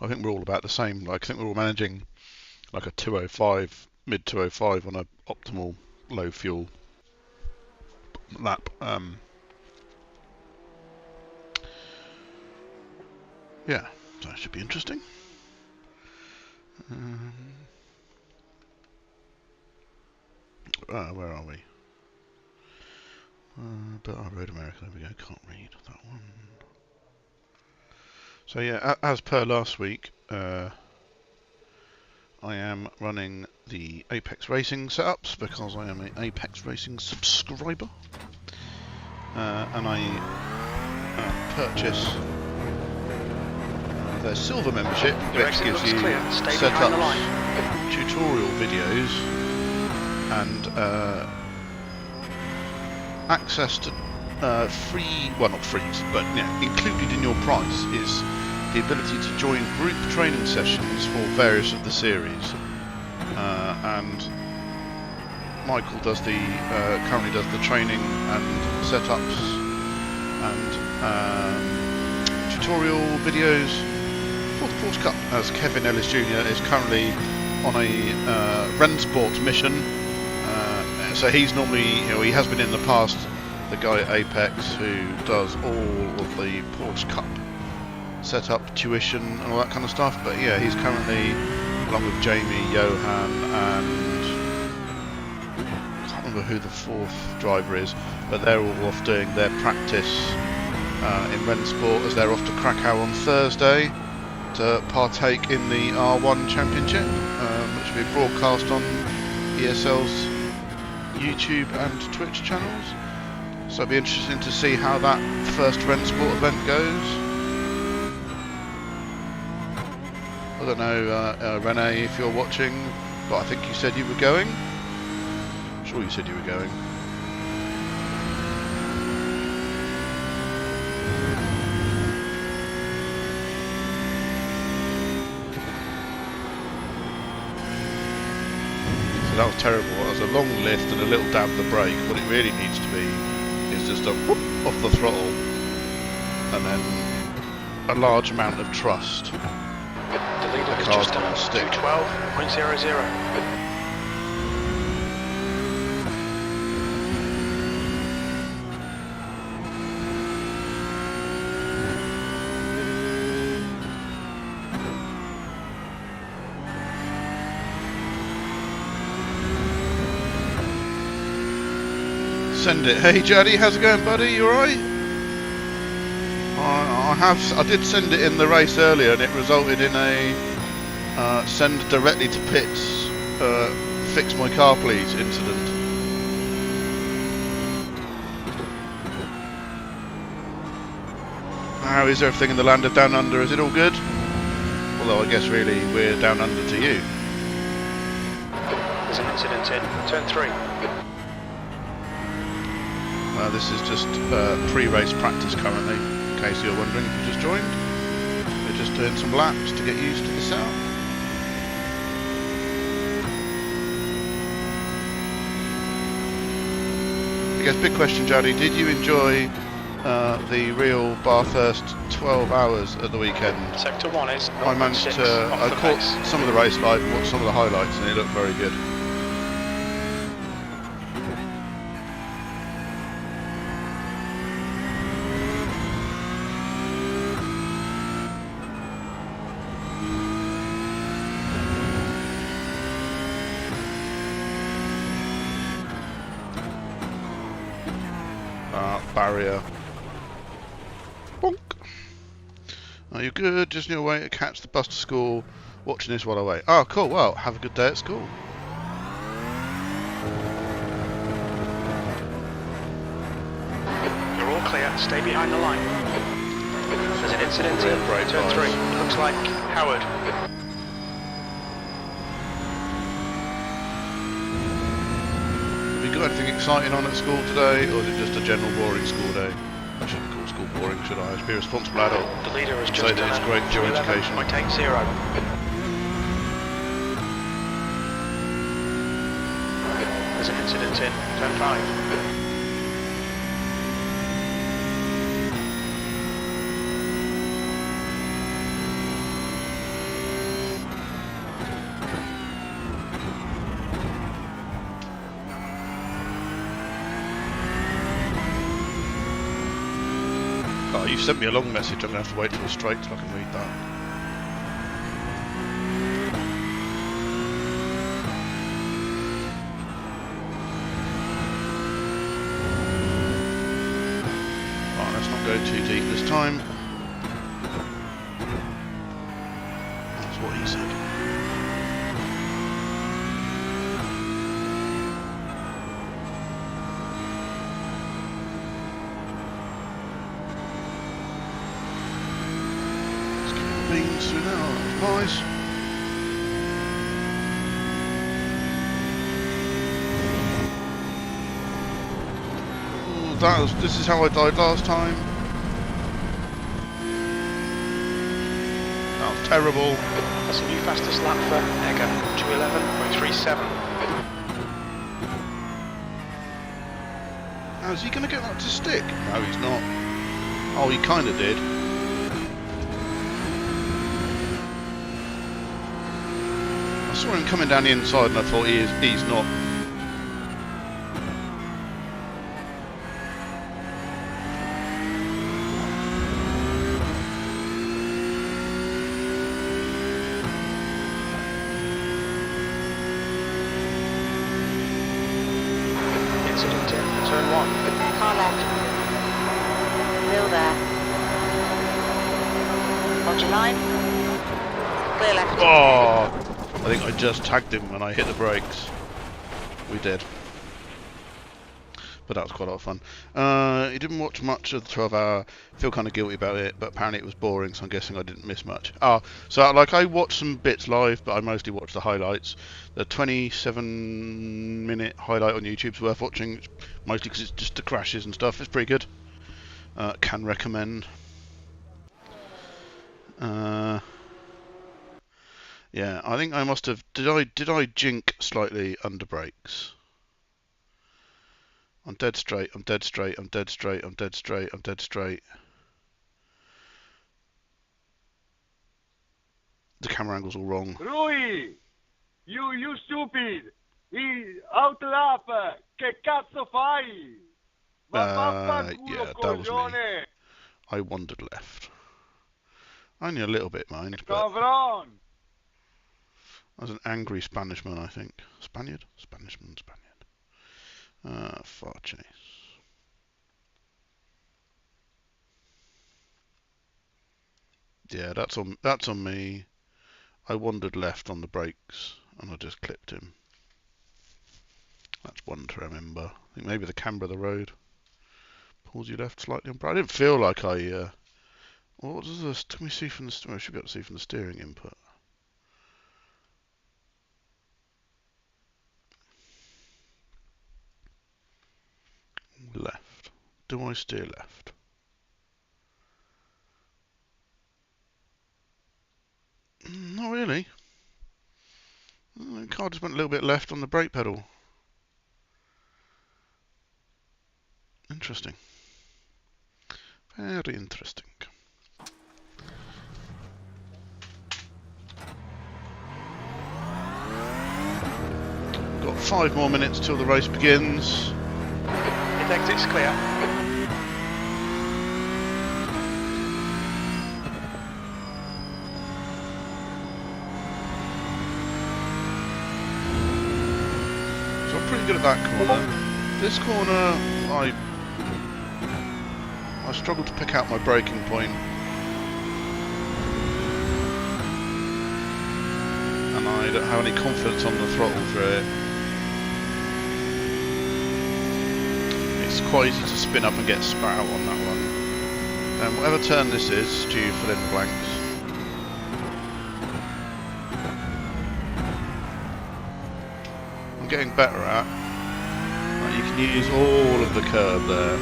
I think we're all about the same. Like, I think we're all managing like a 205, mid 205 on a optimal low fuel lap. Yeah, so that should be interesting. Where are we? But I Road America, there we go, can't read that one. So yeah, as per last week, I am running the Apex Racing setups because I am an Apex Racing subscriber. And I purchase their silver membership, which gives you setups, tutorial videos, and access to free, well not free, but included in your price is the ability to join group training sessions for various of the series. And Michael does currently does the training and setups and tutorial videos for the Porsche Cup, as Kevin Ellis Jr. is currently on a Rennsport mission. So he's normally, he has been in the past the guy at Apex who does all of the Porsche Cup setup, tuition and all that kind of stuff. But yeah, he's currently, along with Jamie, Johan and I can't remember who the fourth driver is, but they're all off doing their practice in Rennsport, as they're off to Krakow on Thursday to partake in the R1 Championship, which will be broadcast on ESL's YouTube and Twitch channels. So it'll be interesting to see how that first Rennsport event goes. I don't know, Renee, if you're watching, but I think you said you were going. I'm sure you said you were going. So that was terrible. That was a long lift and a little dab of the brake. What it really needs to be is just a whoop off the throttle and then a large amount of trust. The leader is just on stick 212.00. Send it. Hey Jaddy, how's it going, buddy? You alright? I did send it in the race earlier, and it resulted in a send directly to pits, fix my car please incident. How is everything in the land of Down Under? Is it all good? Although I guess really we're down under to you. There's an incident in turn 3. This is just pre-race practice currently, in case you're wondering if you just joined. We're just doing some laps to get used to the sound. I guess big question, Jaddy, did you enjoy the real Bathurst 12 hours at the weekend? Sector 1 is I managed to, I caught some of the race live and watched some of the highlights, and it looked very good. Barrier. Bonk. Are you good? Just on your way to catch the bus to school, watching this while I wait. Oh, cool. Well, have a good day at school. You're all clear. Stay behind the line. There's an incident in turn 3. Looks like Howard. Have you got anything exciting on at school today, or is it just a general boring school day? I shouldn't call school boring, should I? I should be a responsible adult. The leader has just Say that it's great for your education. 11.80. There's an incident in turn 5. Oh, you've sent me a long message. I'm going to have to wait till it's straight till I can read that. not go too deep this time. That's what he said. Let's keep the beans through now. Nice. This is how I died last time. That was terrible. That's a new fastest lap for Egger, 2:11.37. How's he going to get that to stick? No, he's not. Oh, he kind of did. I saw him coming down the inside and I thought he's not. Turn 1. Car left. Still there. Hold your line. Clear left. Oh! I think I just tagged him when I hit the brakes. We did. But that was quite a lot of fun. He didn't watch much of the 12-hour. Feel kind of guilty about it, but apparently it was boring, so I'm guessing I didn't miss much. So like I watched some bits live, but I mostly watched the highlights. The 27-minute highlight on YouTube's worth watching, mostly because it's just the crashes and stuff. It's pretty good. Can recommend. Yeah, I think I must have. Did I jink slightly under brakes? I'm dead straight, I'm dead straight, I'm dead straight, I'm dead straight, I'm dead straight. The camera angle's all wrong. Rui! You stupid! Out lap! Che cazzo fai? Yeah, that was me. I wandered left. Only a little bit, mind, but Cavron! I was an angry Spanishman, I think. Spaniard? Spanishman, Spaniard. Far chase. Yeah, that's on me. I wandered left on the brakes and I just clipped him. That's one to remember. I think maybe the camber of the road pulls you left slightly on brakes. I didn't feel like I. What does this? Can we see from the? I should be able to see from the steering input. Left. Do I steer left? Not really. The car just went a little bit left on the brake pedal. Interesting. Very interesting. Got 5 more minutes till the race begins. His exit's clear. So I'm pretty good at that corner. This corner, I struggled to pick out my braking point. And I don't have any confidence on the throttle through it. It's quite easy to spin up and get spat out on that one. And whatever turn this is, Stu, fill in the blanks. I'm getting better at. Right, you can use all of the curb there.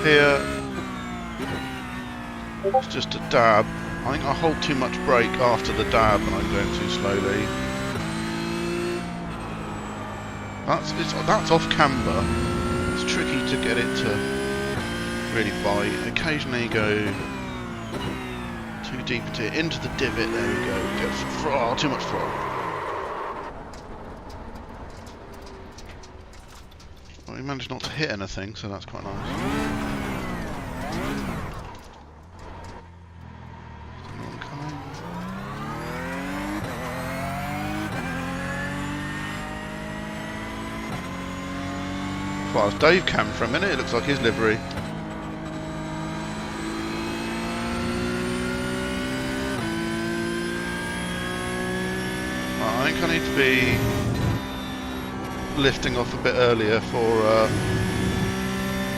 Here, it's just a dab. I think I hold too much brake after the dab and I'm going too slowly. That's off camber. It's tricky to get it to really bite. Occasionally go too deep into the divot. There we go. Get too much throttle. Well, we managed not to hit anything, so that's quite nice. Well, it's Dave Cam for a minute, it looks like his livery. to be lifting off a bit earlier for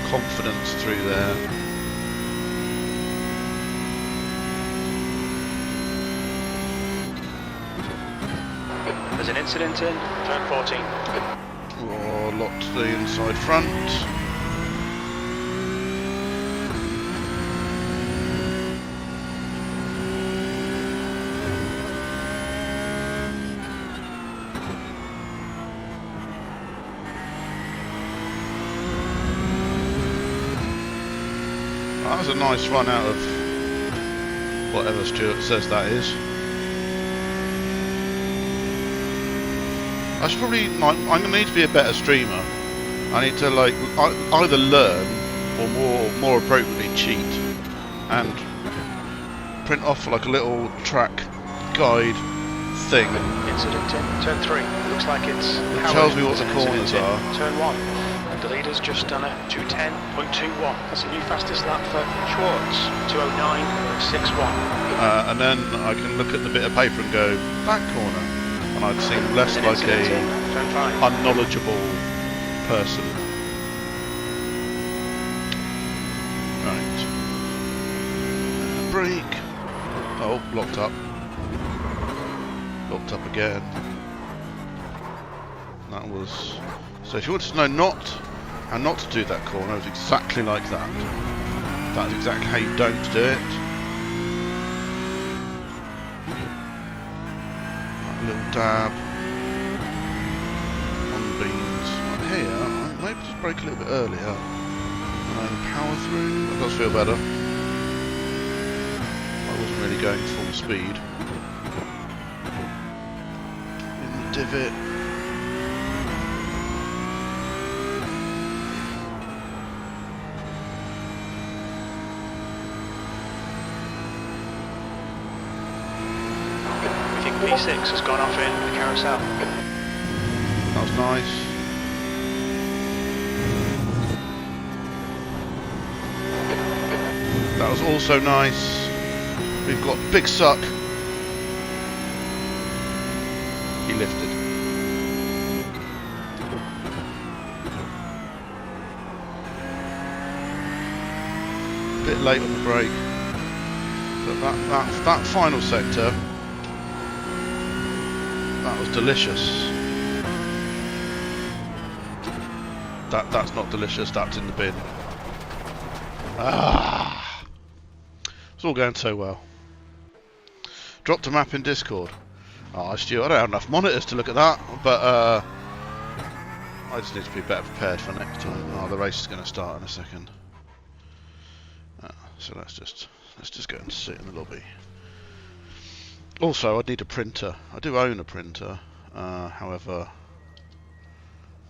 confidence through there. There's an incident in turn 14. Oh, locked to the inside front. That was a nice run out of whatever Stuart says that is. I should probably, I'm going to need to be a better streamer. I need to like either learn or more appropriately cheat and print off like a little track guide thing. Incident in turn 3. Looks like it's It tells me what the corners are. Turn 1. The leader's just done a 210.21. That's a new fastest lap for Schwartz. 209.61. And then I can look at the bit of paper and go, that corner. And I'd seem less like a unknowledgeable person. Right. Brake. Oh, locked up. Locked up again. That was... So if you wanted to know how not to do that corner, it was exactly like that. That's exactly how you don't do it. Little dab on the beans. Right here, I maybe just brake a little bit earlier and power through. That does feel better. I wasn't really going full speed. In the divot. P6 has gone off in the carousel. That was nice. That was also nice. We've got Big Suck. He lifted. A bit late on the brake. But that final sector, that was delicious. That's not delicious, that's in the bin. Ah, it's all going so well. Dropped a map in Discord. Oh, Stuart, I don't have enough monitors to look at that, but I just need to be better prepared for next time. Oh, the race is going to start in a second. So let's just go and sit in the lobby. Also, I'd need a printer. I do own a printer, however,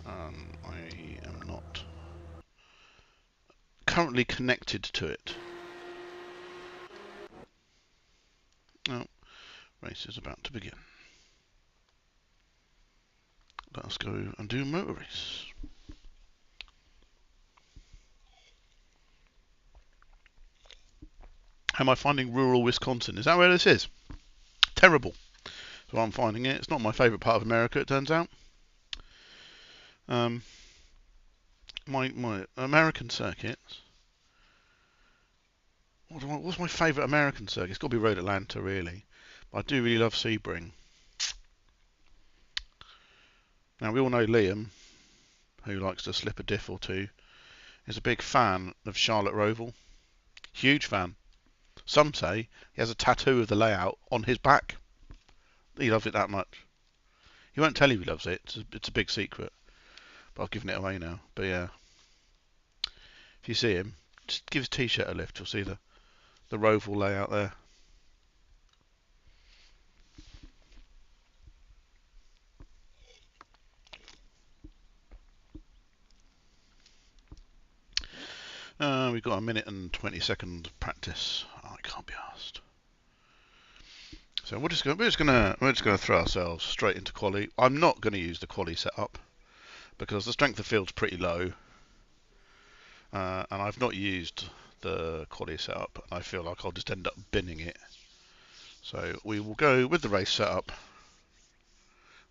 I am not currently connected to it. Oh, race is about to begin. Let us go and do motor race. How am I finding rural Wisconsin? Is that where this is? Terrible. So I'm finding it. It's not my favourite part of America, it turns out. My American circuits. What's my favourite American circuit? It's got to be Road Atlanta, really. But I do really love Sebring. Now, we all know Liam, who likes to slip a diff or two, is a big fan of Charlotte Roval. Huge fan. Some say he has a tattoo of the layout on his back. He loves it that much. He won't tell you he loves it. It's a big secret. But I've given it away now. But yeah. If you see him, just give his t-shirt a lift. You'll see the Roval layout there. We've got a minute and 20-second practice. Oh, I can't be asked. So we're just gonna throw ourselves straight into quali. I'm not going to use the quali setup because the strength of field's pretty low, and I've not used the quali setup. I feel like I'll just end up binning it. So we will go with the race setup,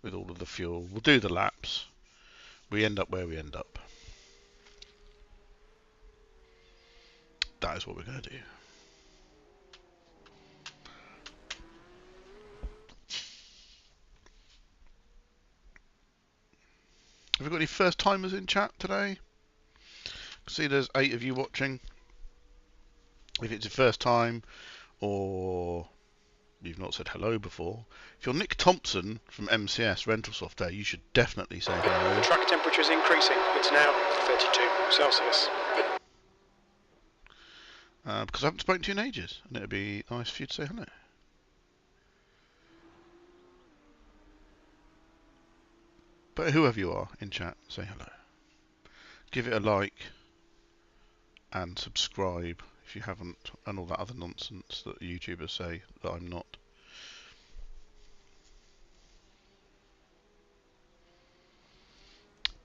with all of the fuel. We'll do the laps. We end up where we end up. That is what we're going to do. Have we got any first timers in chat today? See, there's 8 of you watching. If it's your first time, or you've not said hello before, if you're Nick Thompson from MCS Rental Software, you should definitely say hello. The track temperature is increasing. It's now 32 Celsius. Because I haven't spoken to you in ages, and it'd be nice for you to say hello. But whoever you are in chat, say hello. Give it a like and subscribe if you haven't, and all that other nonsense that YouTubers say that I'm not.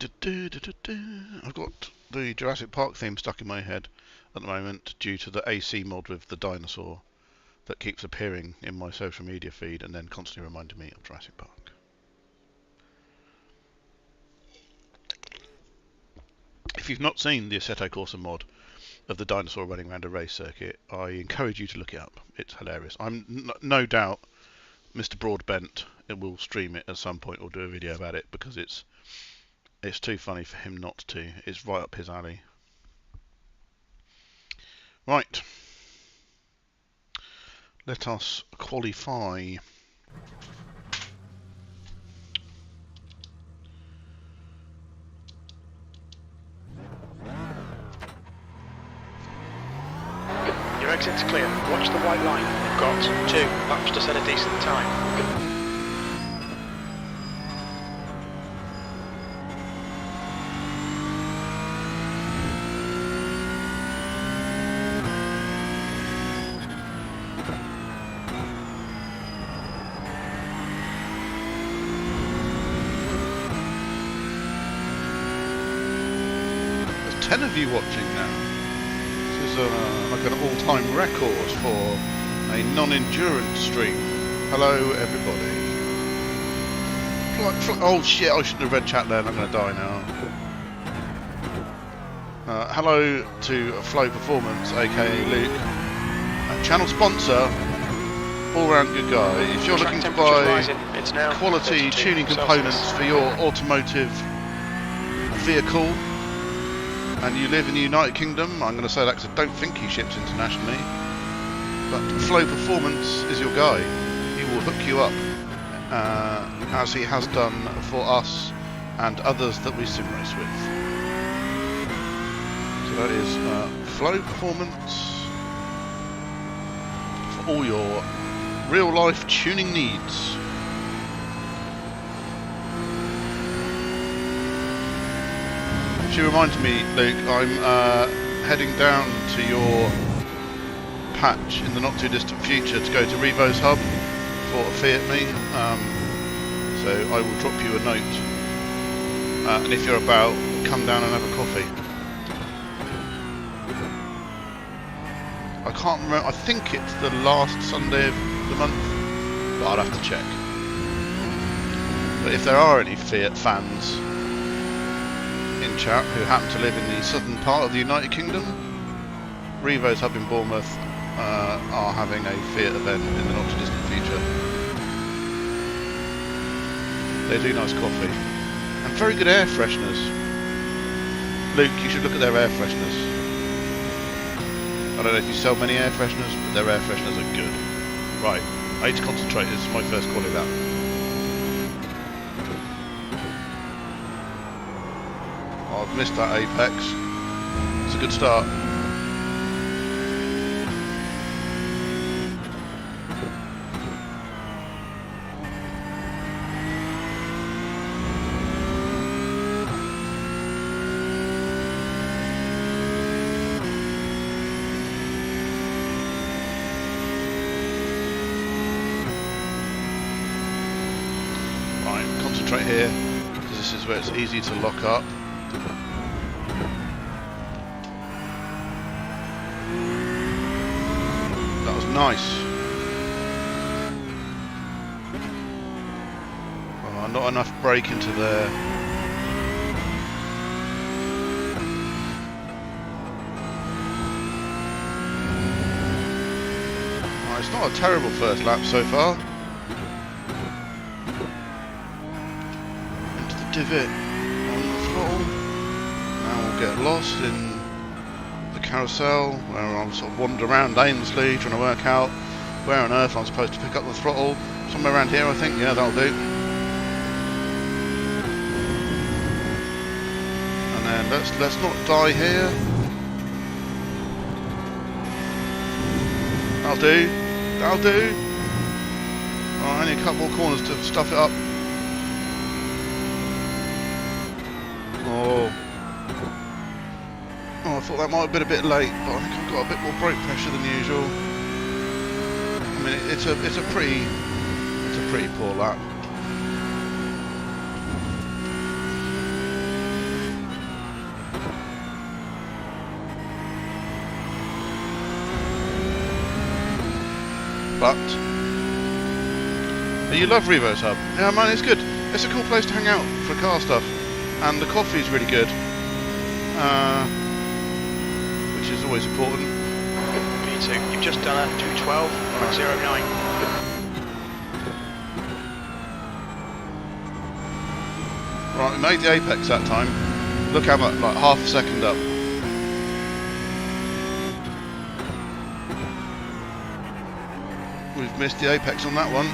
I've got the Jurassic Park theme stuck in my head at the moment due to the AC mod with the dinosaur that keeps appearing in my social media feed and then constantly reminding me of Jurassic Park. If you've not seen the Assetto Corsa mod of the dinosaur running around a race circuit, I encourage you to look it up. It's hilarious. I'm no doubt Mr. Broadbent will stream it at some point or do a video about it because it's too funny for him not to. It's right up his alley. Right. Let us qualify. Your exit's clear. Watch the white line. You've got 2 laps to set a decent time. There's 10 of you watching now. This is like an all-time record for a non-endurance stream. Hello, everybody. Oh shit! I shouldn't have read chat then. I'm going to die now. Hello to Flow Performance, aka Luke, channel sponsor, all-round good guy. If you're looking to buy quality tuning components for your automotive vehicle, and you live in the United Kingdom, I'm going to say that because I don't think he ships internationally, but Flow Performance is your guy. He will hook you up, as he has done for us and others that we sim race with. So that is Flow Performance for all your real life tuning needs. She reminded me, Luke, I'm heading down to your patch in the not too distant future to go to Revo's hub for a Fiat Me, so I will drop you a note, and if you're about, come down and have a coffee. I can't remember, I think it's the last Sunday of the month, but I'll have to check. But if there are any Fiat fans in chat who happen to live in the southern part of the United Kingdom, Revo's hub in Bournemouth are having a Fiat event in the not too distant future. They do nice coffee and very good air fresheners. Luke, you should look at their air fresheners. I don't know if you sell many air fresheners, but their air fresheners are good. Right, I need to concentrate. This is my first quality lap. I've missed that apex. It's a good start. Right, concentrate here, because this is where it's easy to lock up. Nice. Oh, Not enough brake into there. Well, it's not a terrible first lap so far. Into the divot on the throttle. Now we'll get lost in the carousel where I'll sort of wander around aimlessly trying to work out where on earth I'm supposed to pick up the throttle. Somewhere around here, I think. Yeah, that'll do. And then let's not die here. That'll do. That'll do. Alright, only a couple more corners to stuff it up. Oh, I thought that might have been a bit late, but I think I've got a bit more brake pressure than usual. I mean, it's a pretty poor lap. But you love Revo's Hub. Yeah, man, it's good. It's a cool place to hang out for car stuff, and the coffee's really good, which is always important. P2, you've just done a 2:12.09. Right, we made the apex that time. Look how much, like half a second up. We've missed the apex on that one,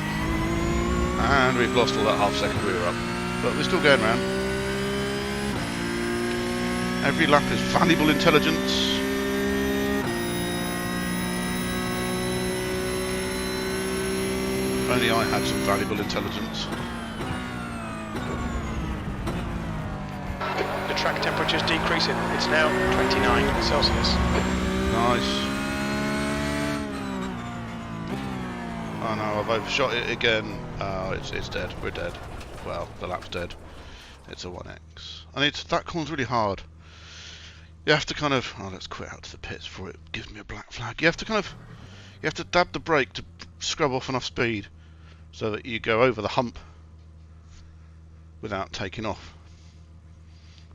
and we've lost all that half second we were up. But we're still going round. Every lap is valuable intelligence. If only I had some valuable intelligence. The track temperature's decreasing. It's now 29 Celsius. Nice. Oh no, I've overshot it again. Oh, it's dead. We're dead. Well, the lap's dead. It's a 1x. That corner's really hard. You have to kind of... Oh, let's quit out to the pits before it gives me a black flag. You have to dab the brake to scrub off enough speed so that you go over the hump without taking off.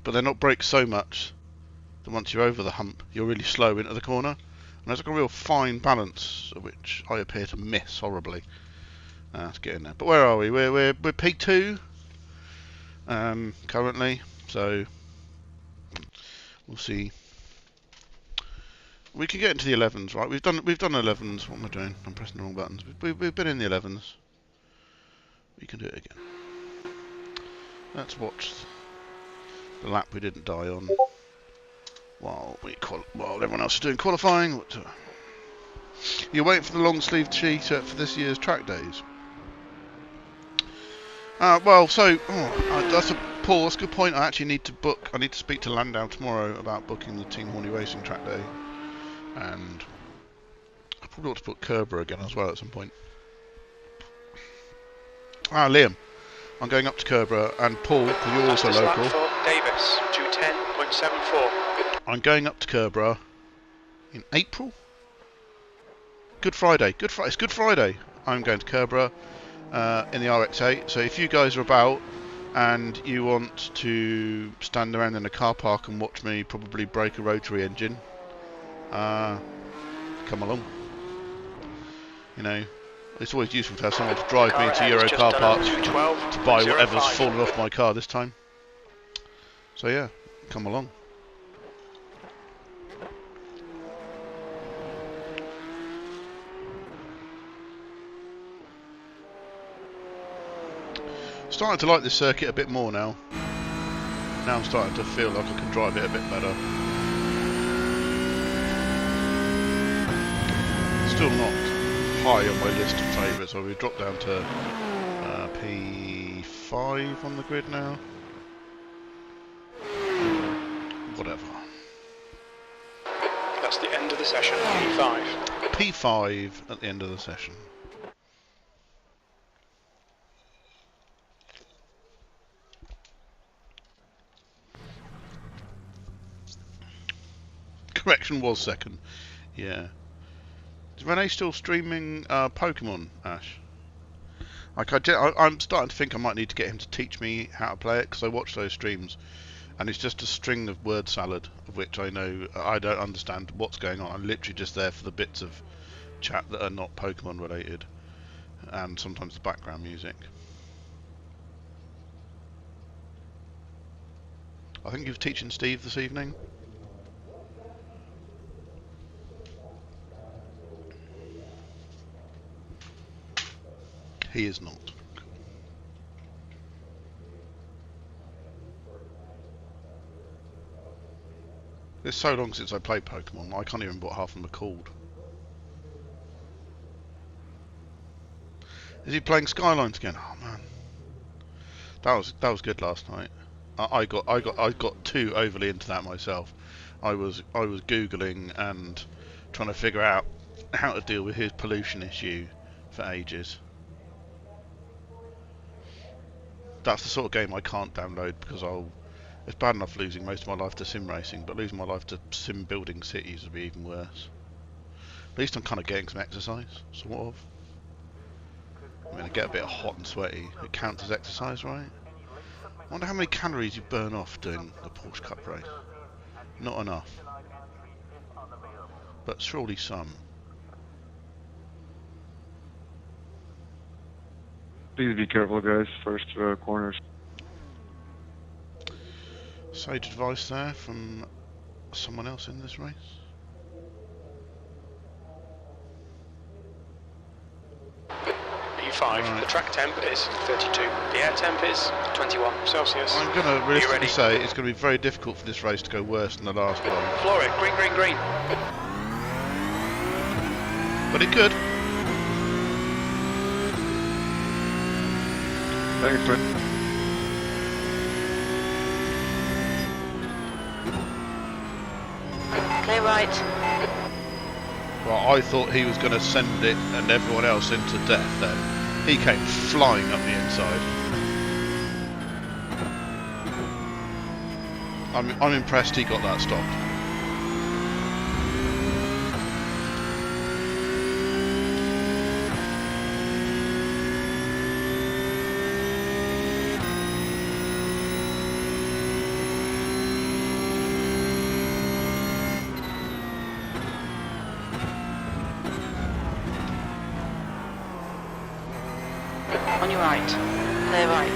But they're not brake so much that once you're over the hump, you're really slow into the corner. And there's like a real fine balance, which I appear to miss horribly. Let's get in there. But where are we? We're P2 currently, so we'll see. We can get into the 11s, right? We've done 11s. What am I doing? I'm pressing the wrong buttons. We've been in the 11s. We can do it again. Let's watch the lap we didn't die on while everyone else is doing qualifying. You're waiting for the long sleeve t-shirt for this year's track days. Paul, that's a good point. I actually need to book. I need to speak to Landau tomorrow about booking the Team Horny Racing track day, and I probably ought to book Kerber again as well at some point. Liam, I'm going up to Kerber, and Paul, because you're also local. Davis, 2:10.74. I'm going up to Kerber in April. Good Friday. It's Good Friday. I'm going to Kerber in the RX-8. So if you guys are about and you want to stand around in a car park and watch me probably break a rotary engine, come along. You know, it's always useful to have someone to drive me to Euro car parks to buy whatever's fallen off my car this time. So yeah, come along. Starting to like this circuit a bit more now. Now I'm starting to feel like I can drive it a bit better. Still not high on my list of favourites, so we've dropped down to P5 on the grid now. Whatever. That's the end of the session, P5. P5 at the end of the session. Correction, was second. Yeah. Is Renee still streaming Pokemon, Ash? Like I'm starting to think I might need to get him to teach me how to play it, because I watch those streams and it's just a string of word salad of which I know I don't understand what's going on. I'm literally just there for the bits of chat that are not Pokemon related, and sometimes the background music. I think you're teaching Steve this evening. He is not. It's so long since I played Pokemon, I can't even remember what half of them are called. Is he playing Skylines again? Oh man, that was good last night. I got too overly into that myself. I was googling and trying to figure out how to deal with his pollution issue for ages. That's the sort of game I can't download because it's bad enough losing most of my life to sim racing, but losing my life to sim building cities would be even worse. At least I'm kind of getting some exercise, sort of. I mean, I get a bit hot and sweaty. It counts as exercise, right? I wonder how many calories you burn off doing the Porsche Cup race. Not enough. But surely some. Please be careful, guys. First corners. Sage advice there from someone else in this race. B5, Right. the track temp is 32, the air temp is 21 Celsius. I'm going to realistically say it's going to be very difficult for this race to go worse than the last one. Floor it, green, green, green. But it could. Thanks, man. Clear right. Well, I thought he was going to send it and everyone else into death then. He came flying up the inside. I'm impressed he got that stopped. On your right. Clear right.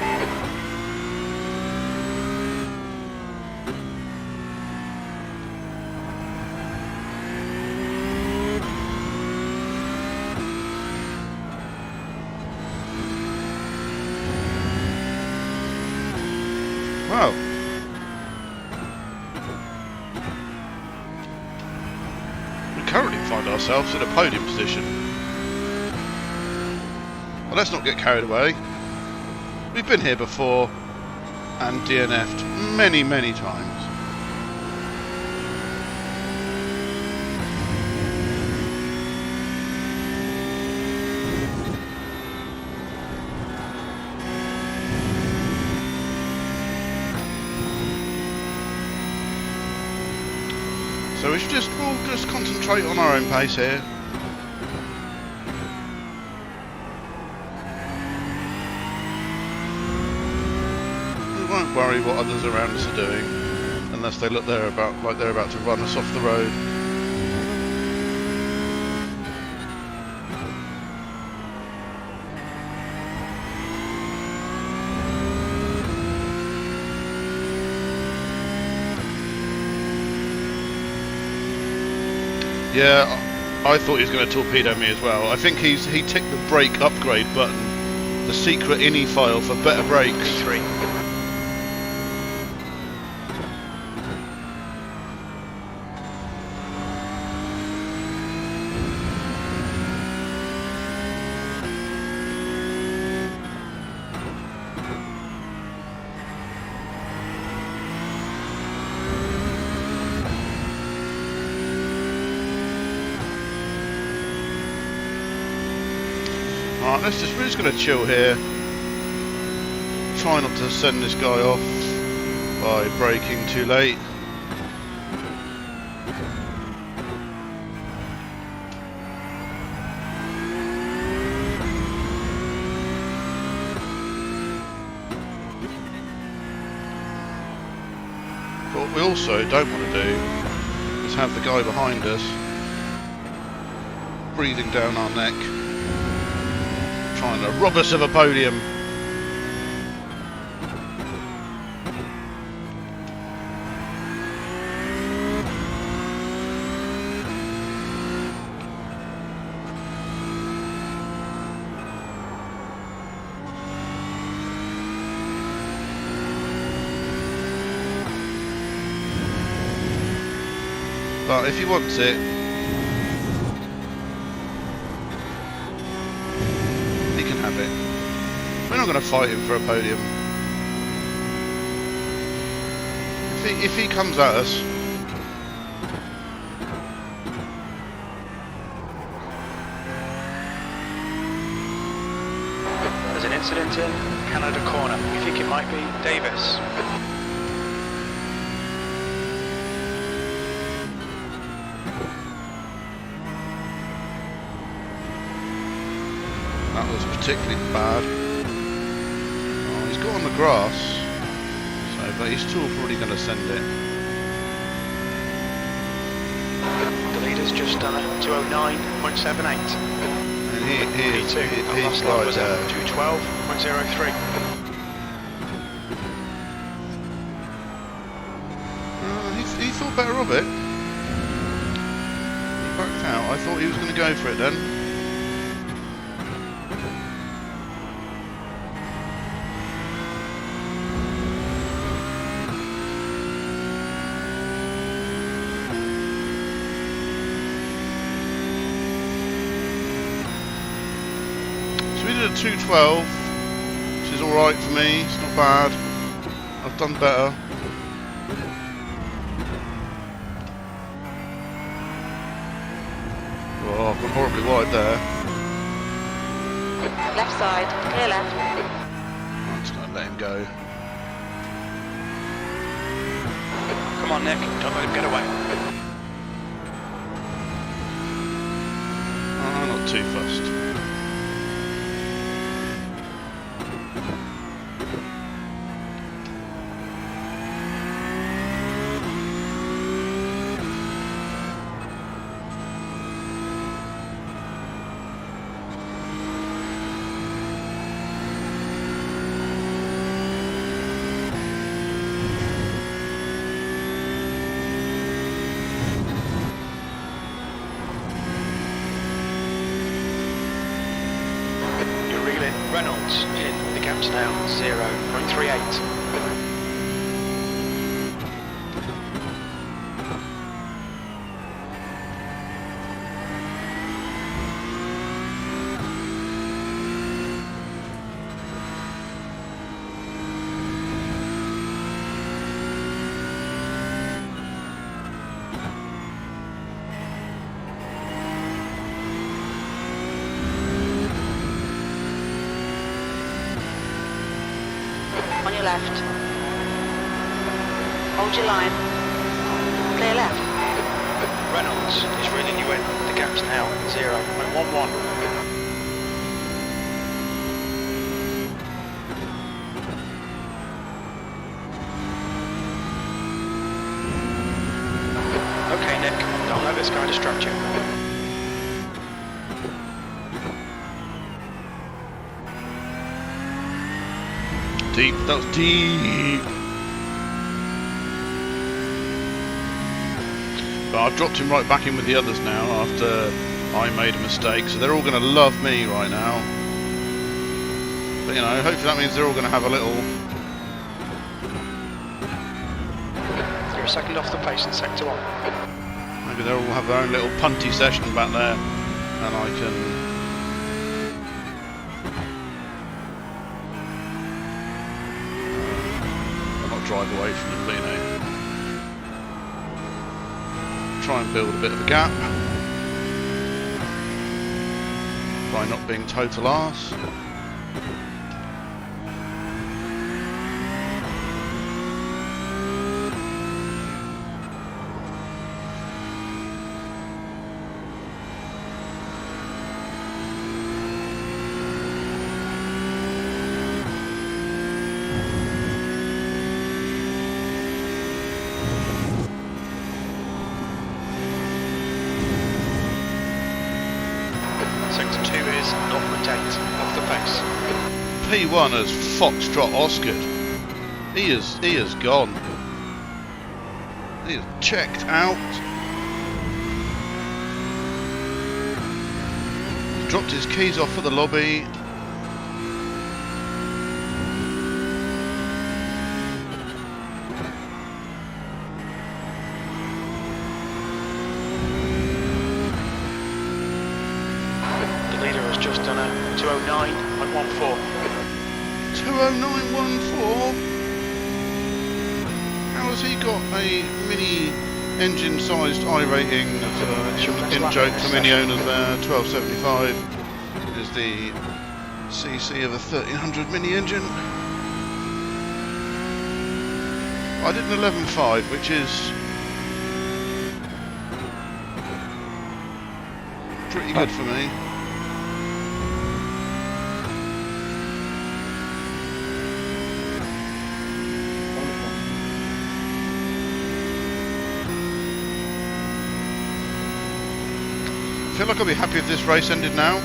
Wow. We currently find ourselves in a podium position. Well, let's not get carried away. We've been here before and DNF'd many, many times. So we'll just concentrate on our own pace here. We won't worry what others around us are doing, unless they look like they're about to run us off the road. Yeah, I thought he was going to torpedo me as well. I think he ticked the brake upgrade button, the secret INI file for better brakes. B3. Alright, we're just going to chill here. Try not to send this guy off by braking too late. we also don't want to do is have the guy behind us breathing down our neck, trying to rob us of a podium. But if he wants it, he can have it. We're not going to fight him for a podium. If he comes at us, There's an incident in Canada Corner. We think it might be Davis. that was particularly bad. Oh, he's got on the grass, so but he's still probably going to send it. The leader's just done a 209.78. And he's last lap was right at there. 212.03. He thought better of it. He backed out. I thought he was going to go for it then. So we did a 212, which is alright for me. It's not bad. I've done better. Oh, I've gone horribly wide there. Left side, clear left. I'm just going to let him go. Come on, Nick. Don't let him get away. Oh, not too fussed. Reynolds in the gap's now 0.38. On your left. Hold your line. Clear left. Reynolds is reeling you in. The gap's now 0.11. Okay, Nick, don't let this guy distract you. Deep, that was deep. But I've dropped him right back in with the others now after I made a mistake, so they're all going to love me right now. But you know, hopefully that means they're all going to have a little... You're a second off the pace in sector 1. Maybe they'll all have their own little punty session back there, and I can... drive away from them, but you know, try and build a bit of a gap by not being total arse. 0.8 of the pace. P1 has Foxtrot Oscar. He is gone. He is checked out. Dropped his keys off at the lobby. The leader has just done a 209.14. 209.14. How has he got a mini engine sized iRacing in joke for mini owners there? 1275 is the CC of a 1300 mini engine. I did an 11.5, which is pretty good for me. I feel like I'll be happy if this race ended now.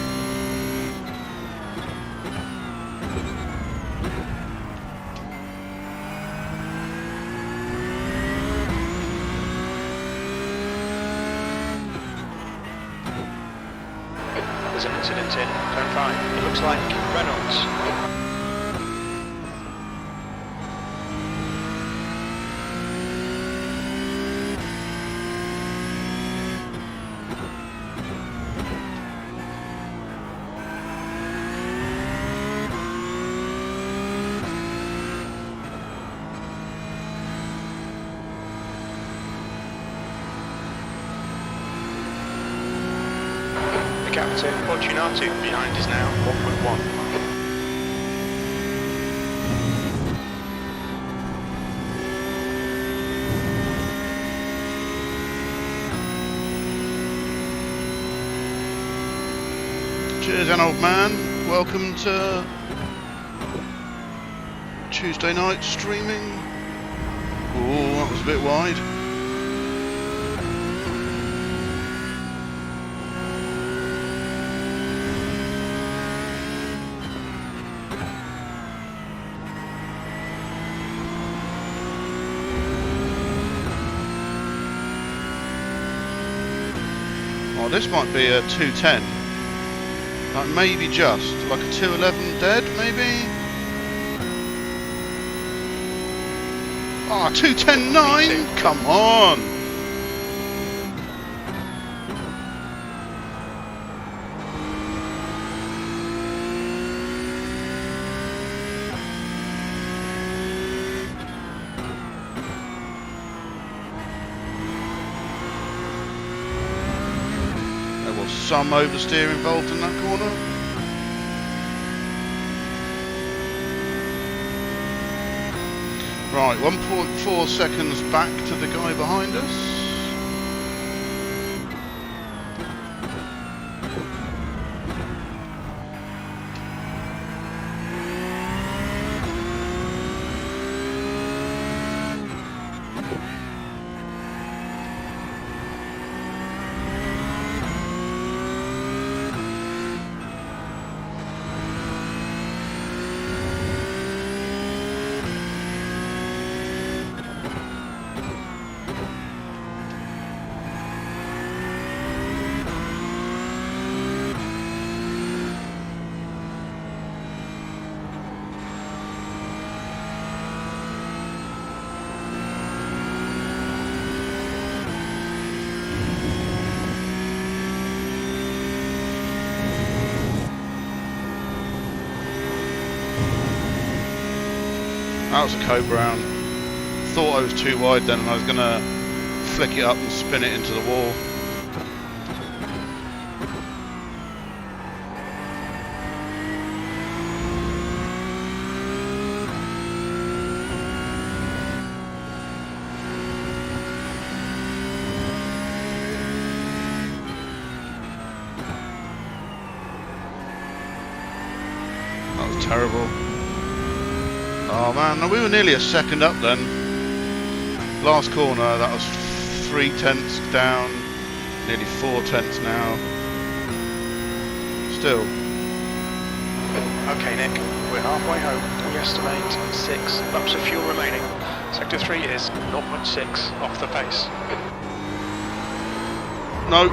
There's an incident in turn 5. It looks like Reynolds. The captain, Fortunato, behind is now 1.1. Cheers, an old man. Welcome to Tuesday night streaming. Oh, that was a bit wide. Oh, this might be a 210. Like maybe just like a 211 dead, maybe. Oh, 210.9. Come on. Some oversteer involved in that corner. Right, 1.4 seconds back to the guy behind us. That was a co-brown. Thought I was too wide then and I was going to flick it up and spin it into the wall. That was terrible. Oh man, we were nearly a second up then. Last corner, that was 3/10 down, nearly 4/10 now. Still, Okay, Nick, we're halfway home. We estimate 6 laps of fuel remaining. Sector 3 is 0.6 off the pace. No.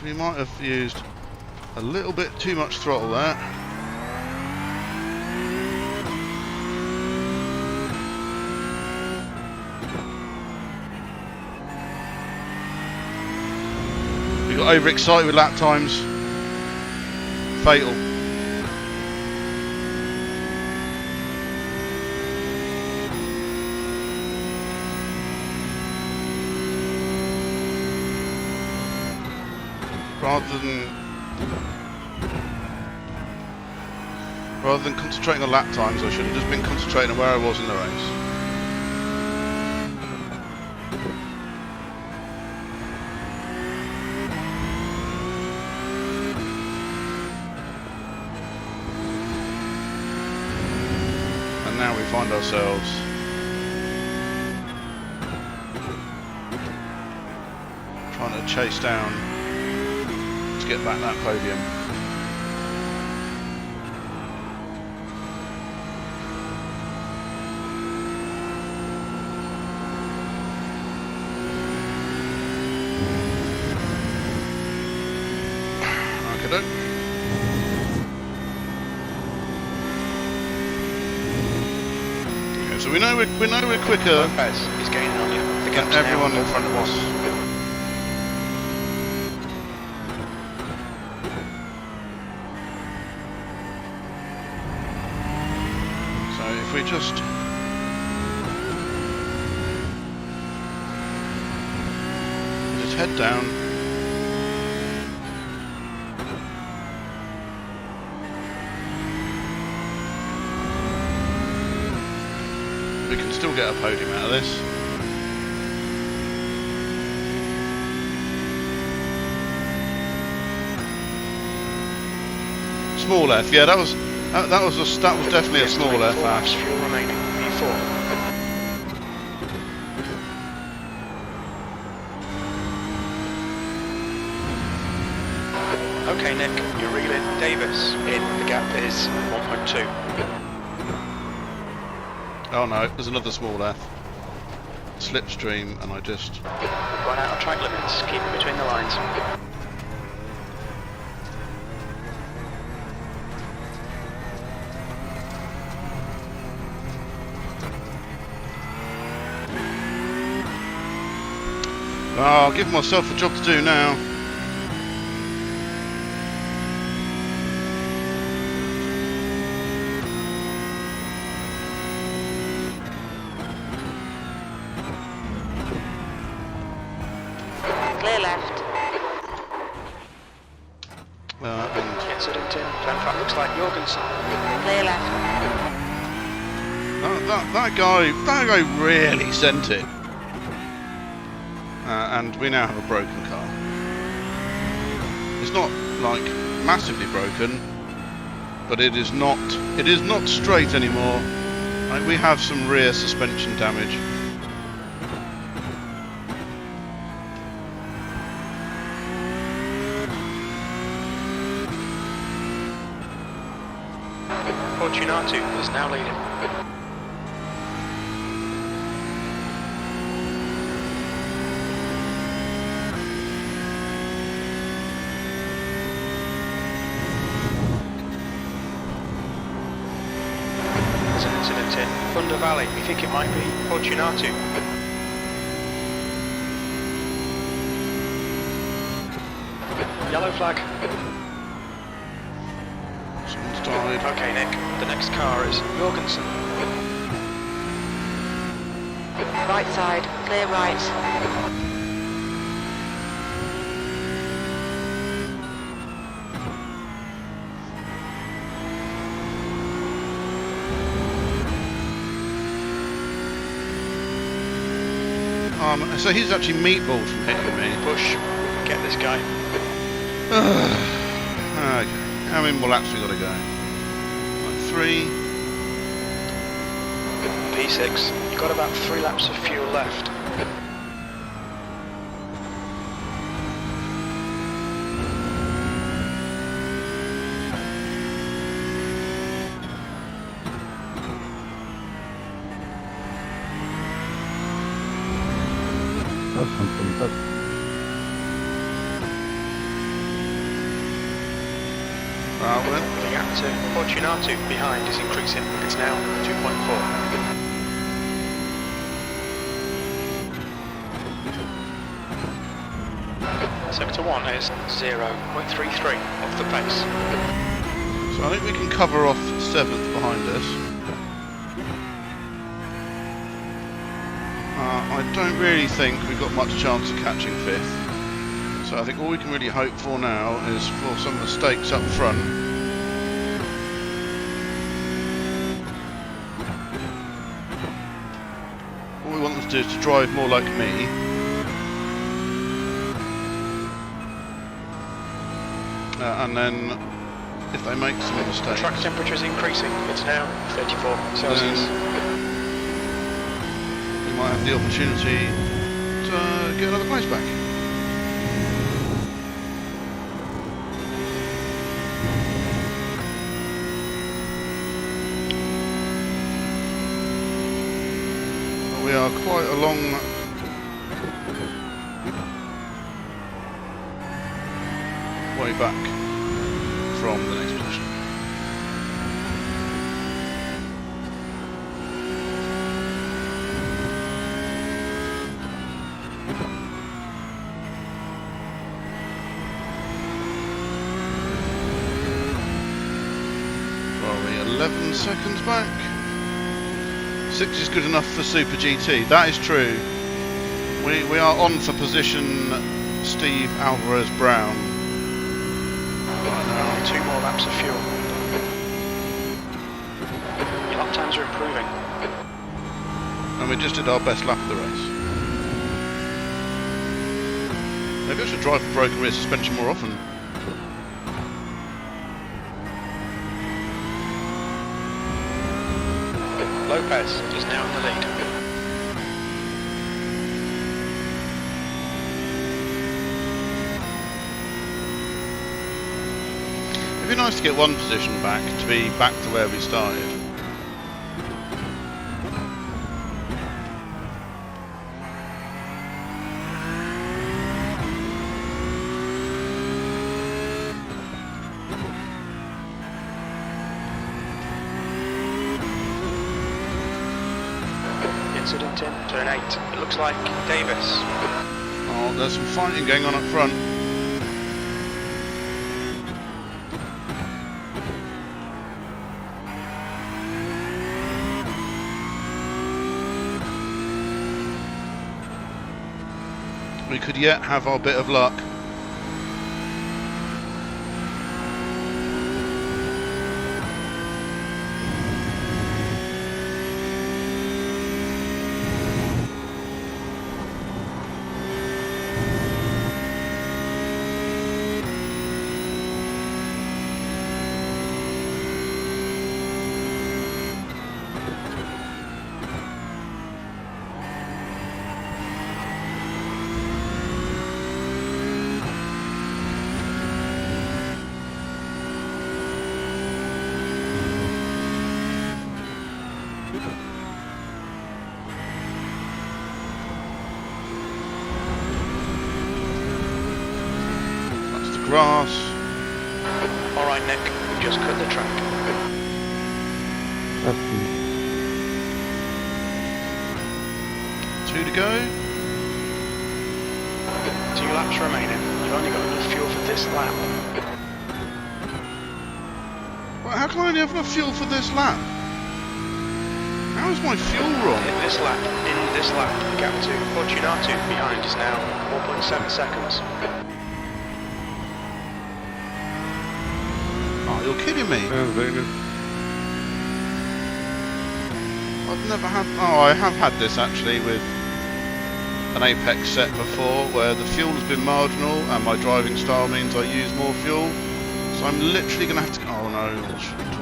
We might have used a little bit too much throttle there. We got overexcited with lap times. Fatal. Rather than concentrating on lap times, I should have just been concentrating on where I was in the race. And now we find ourselves trying to chase down to get back that podium. Okay, so we know we're quicker Lopez is gaining on you. The than gap's everyone now in front of us. So if we just head down. We can still get a podium out of this. Small F, yeah, that was definitely a small F. Fuel remaining. E4. Okay, Nick, you're reeling. Davis in. The gap is 1.2. Oh no, there's another small F. Slipstream, and I just... Run out of track limits. Keep it between the lines. Oh, I'll give myself a job to do now. Clear left. And Incident in. Turn track looks like Jorgensen. Clear left. that guy really sent it. And we now have a broken car. It's not like massively broken, but it is not straight anymore. Like, we have some rear suspension damage. Fortunato is now leading. There's an incident in Thunder Valley. We think it might be Fortunato. Yellow flag. Someone's died. Okay, Nick. The next car is Jorgensen. Right side. Clear right. So he's actually meatballed from hitting me. Push. Get this guy. Okay. How many more laps we got to go? Like 3. P6. You've got about 3 laps of fuel left. The gap to Fortunato behind is increasing. It's now 2.4. Sector 1 is 0.33 off the pace. So I think we can cover off 7th behind us. I don't really think we've got much chance of catching 5th. So I think all we can really hope for now is for some mistakes up front. What we want them to do is to drive more like me. And then if they make some mistakes... Track temperature is increasing. It's now 34 Celsius. We might have the opportunity to get another place back. We are quite a long way back from the next position. Are we 11 seconds back? 6 is good enough for Super GT. That is true. We are on for position Steve Alvarez Brown. Right now. 2 more laps of fuel. Your lap times are improving. And we just did our best lap of the race. Maybe I should drive a broken rear suspension more often. Lopez is now in the lead. It'd be nice to get one position back, to be back to where we started. Incident in turn 8. It looks like Davis. Oh, there's some fighting going on up front. We could yet have our bit of luck. Grass. Alright Nick, we just cut the track. Two to go. 2 laps remaining. You've only got enough fuel for this lap. Well, how can I only have enough fuel for this lap? How is my fuel wrong? In this lap, the gap to Fortunato behind is now 4.7 seconds. Oh, you're kidding me. Yeah, very good. I've never had... Oh, I have had this actually with an Apex set before where the fuel has been marginal and my driving style means I use more fuel. So I'm literally going to have to... Oh no, I shouldn't talk.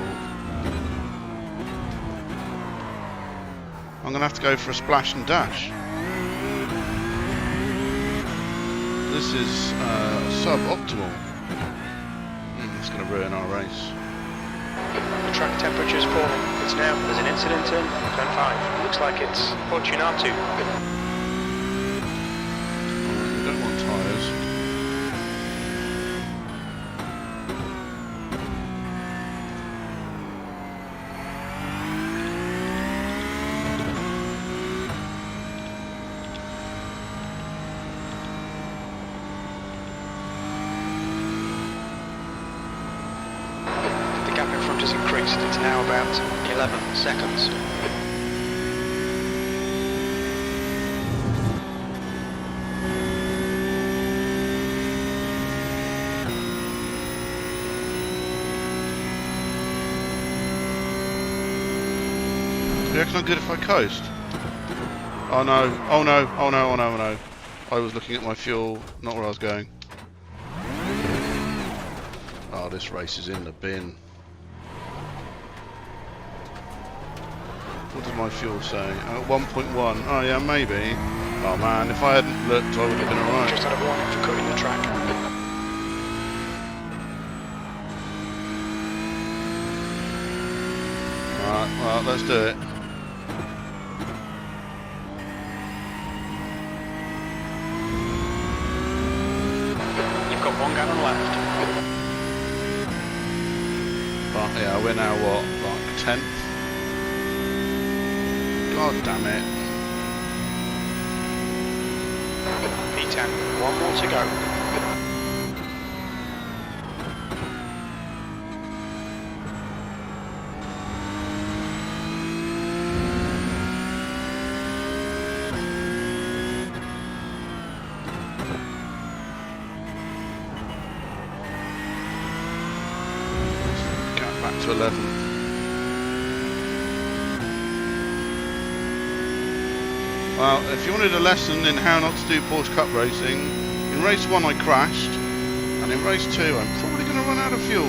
I'm going to have to go for a splash and dash. This is suboptimal. It's going to ruin our race. The track temperature is falling. It's now, there's an incident in turn 5. It looks like it's Fortunato. raced. It's now about 11 seconds. You reckon I'm good if I coast? Oh no, oh no, oh no, oh no, oh no. I was looking at my fuel, not where I was going. Oh, this race is in the bin. What does my fuel say? 1.1. Oh yeah, maybe. Oh man, if I hadn't looked, I would have been alright. Just had a warning for cutting the track. Alright, well, let's do it. You've got 1 gallon left. But yeah, we're now what, like 10th? God damn it. P10, 1 more to go. Going back to 11th. Well, if you wanted a lesson in how not to do Porsche Cup racing, in race 1 I crashed, and in race 2 I'm probably going to run out of fuel.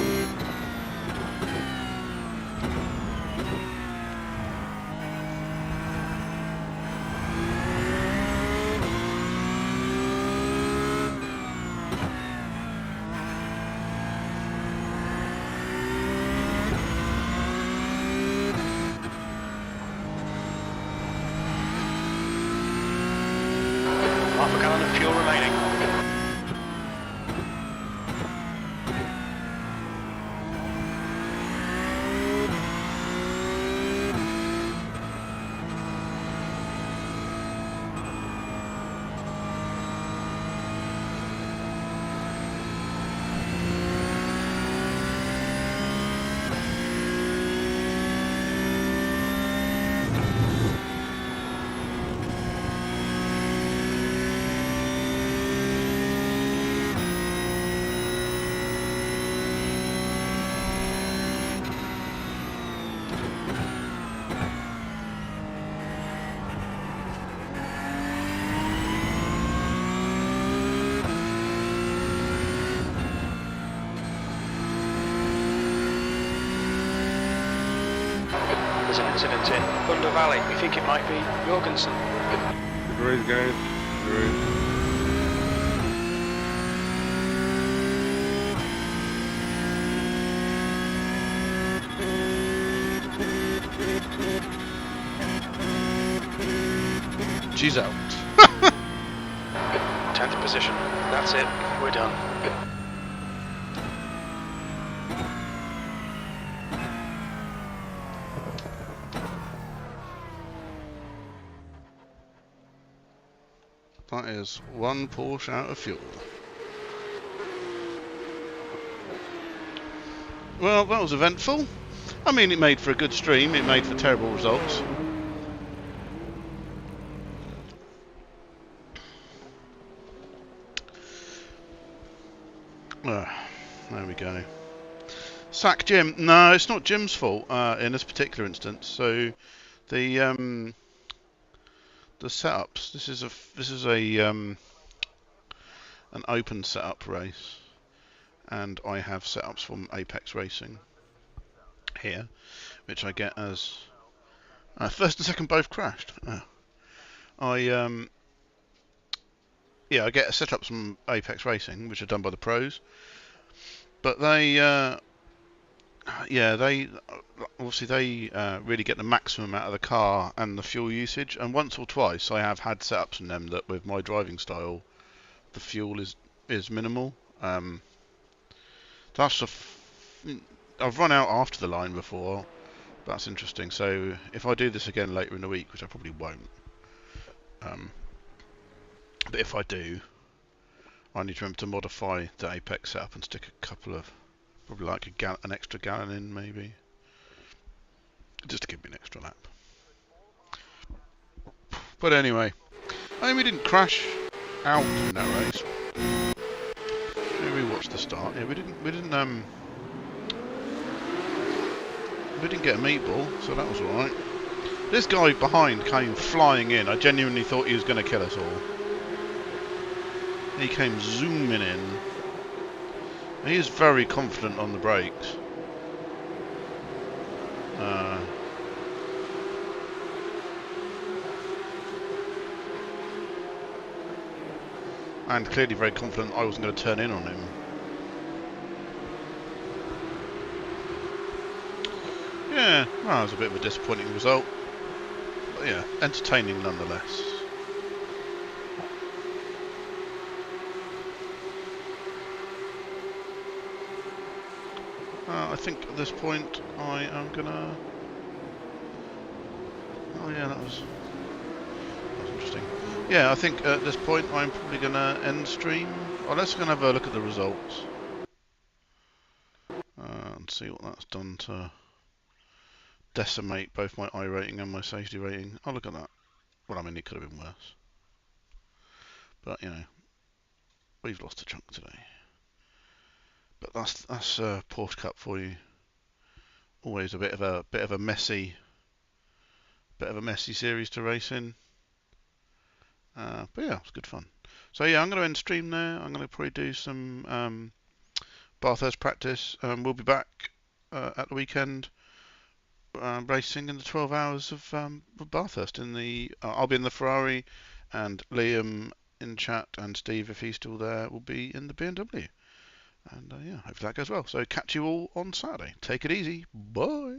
Half a gallon of fuel remaining. There's an incident in Thunder Valley. We think it might be Jorgensen. Good race, guys. Good race. She's out. 10th position. That's it. We're done. That is 1 Porsche out of fuel. Well, that was eventful. I mean, it made for a good stream, it made for terrible results. There we go. Sack Jim. No, it's not Jim's fault in this particular instance. So the setups. This is an open setup race, and I have setups from Apex Racing here, which I get as first and second both crashed. I get setups from Apex Racing, which are done by the pros, but they obviously really get the maximum out of the car and the fuel usage. And once or twice I have had setups in them that with my driving style, the fuel is minimal. I've run out after the line before. That's interesting. So if I do this again later in the week, which I probably won't, but if I do, I need to remember to modify the Apex setup and stick a couple of, probably like an extra gallon in maybe. just to give me an extra lap. But anyway, I mean, we didn't crash out in that race. Maybe we watched the start. Yeah, we didn't get a meatball, so that was all right. This guy behind came flying in. I genuinely thought he was going to kill us all. He came zooming in. He is very confident on the brakes. And clearly very confident I wasn't going to turn in on him. Yeah, well, it was a bit of a disappointing result. But yeah, entertaining nonetheless. I think at this point I am gonna... Oh yeah, that was interesting. Yeah, I think at this point I'm probably gonna end stream. Oh, let's go have a look at the results. And see what that's done to decimate both my iRating and my safety rating. Oh, look at that. Well, I mean, it could have been worse. But, you know, we've lost a chunk today. But that's Porsche Cup for you. Always a bit of a messy series to race in. But yeah, it's good fun. So yeah, I'm going to end stream there. I'm going to probably do some Bathurst practice. We'll be back at the weekend racing in the 12 hours of Bathurst. I'll be in the Ferrari, and Liam in chat, and Steve, if he's still there, will be in the BMW. And yeah, hopefully that goes well. So catch you all on Saturday. Take it easy. Bye.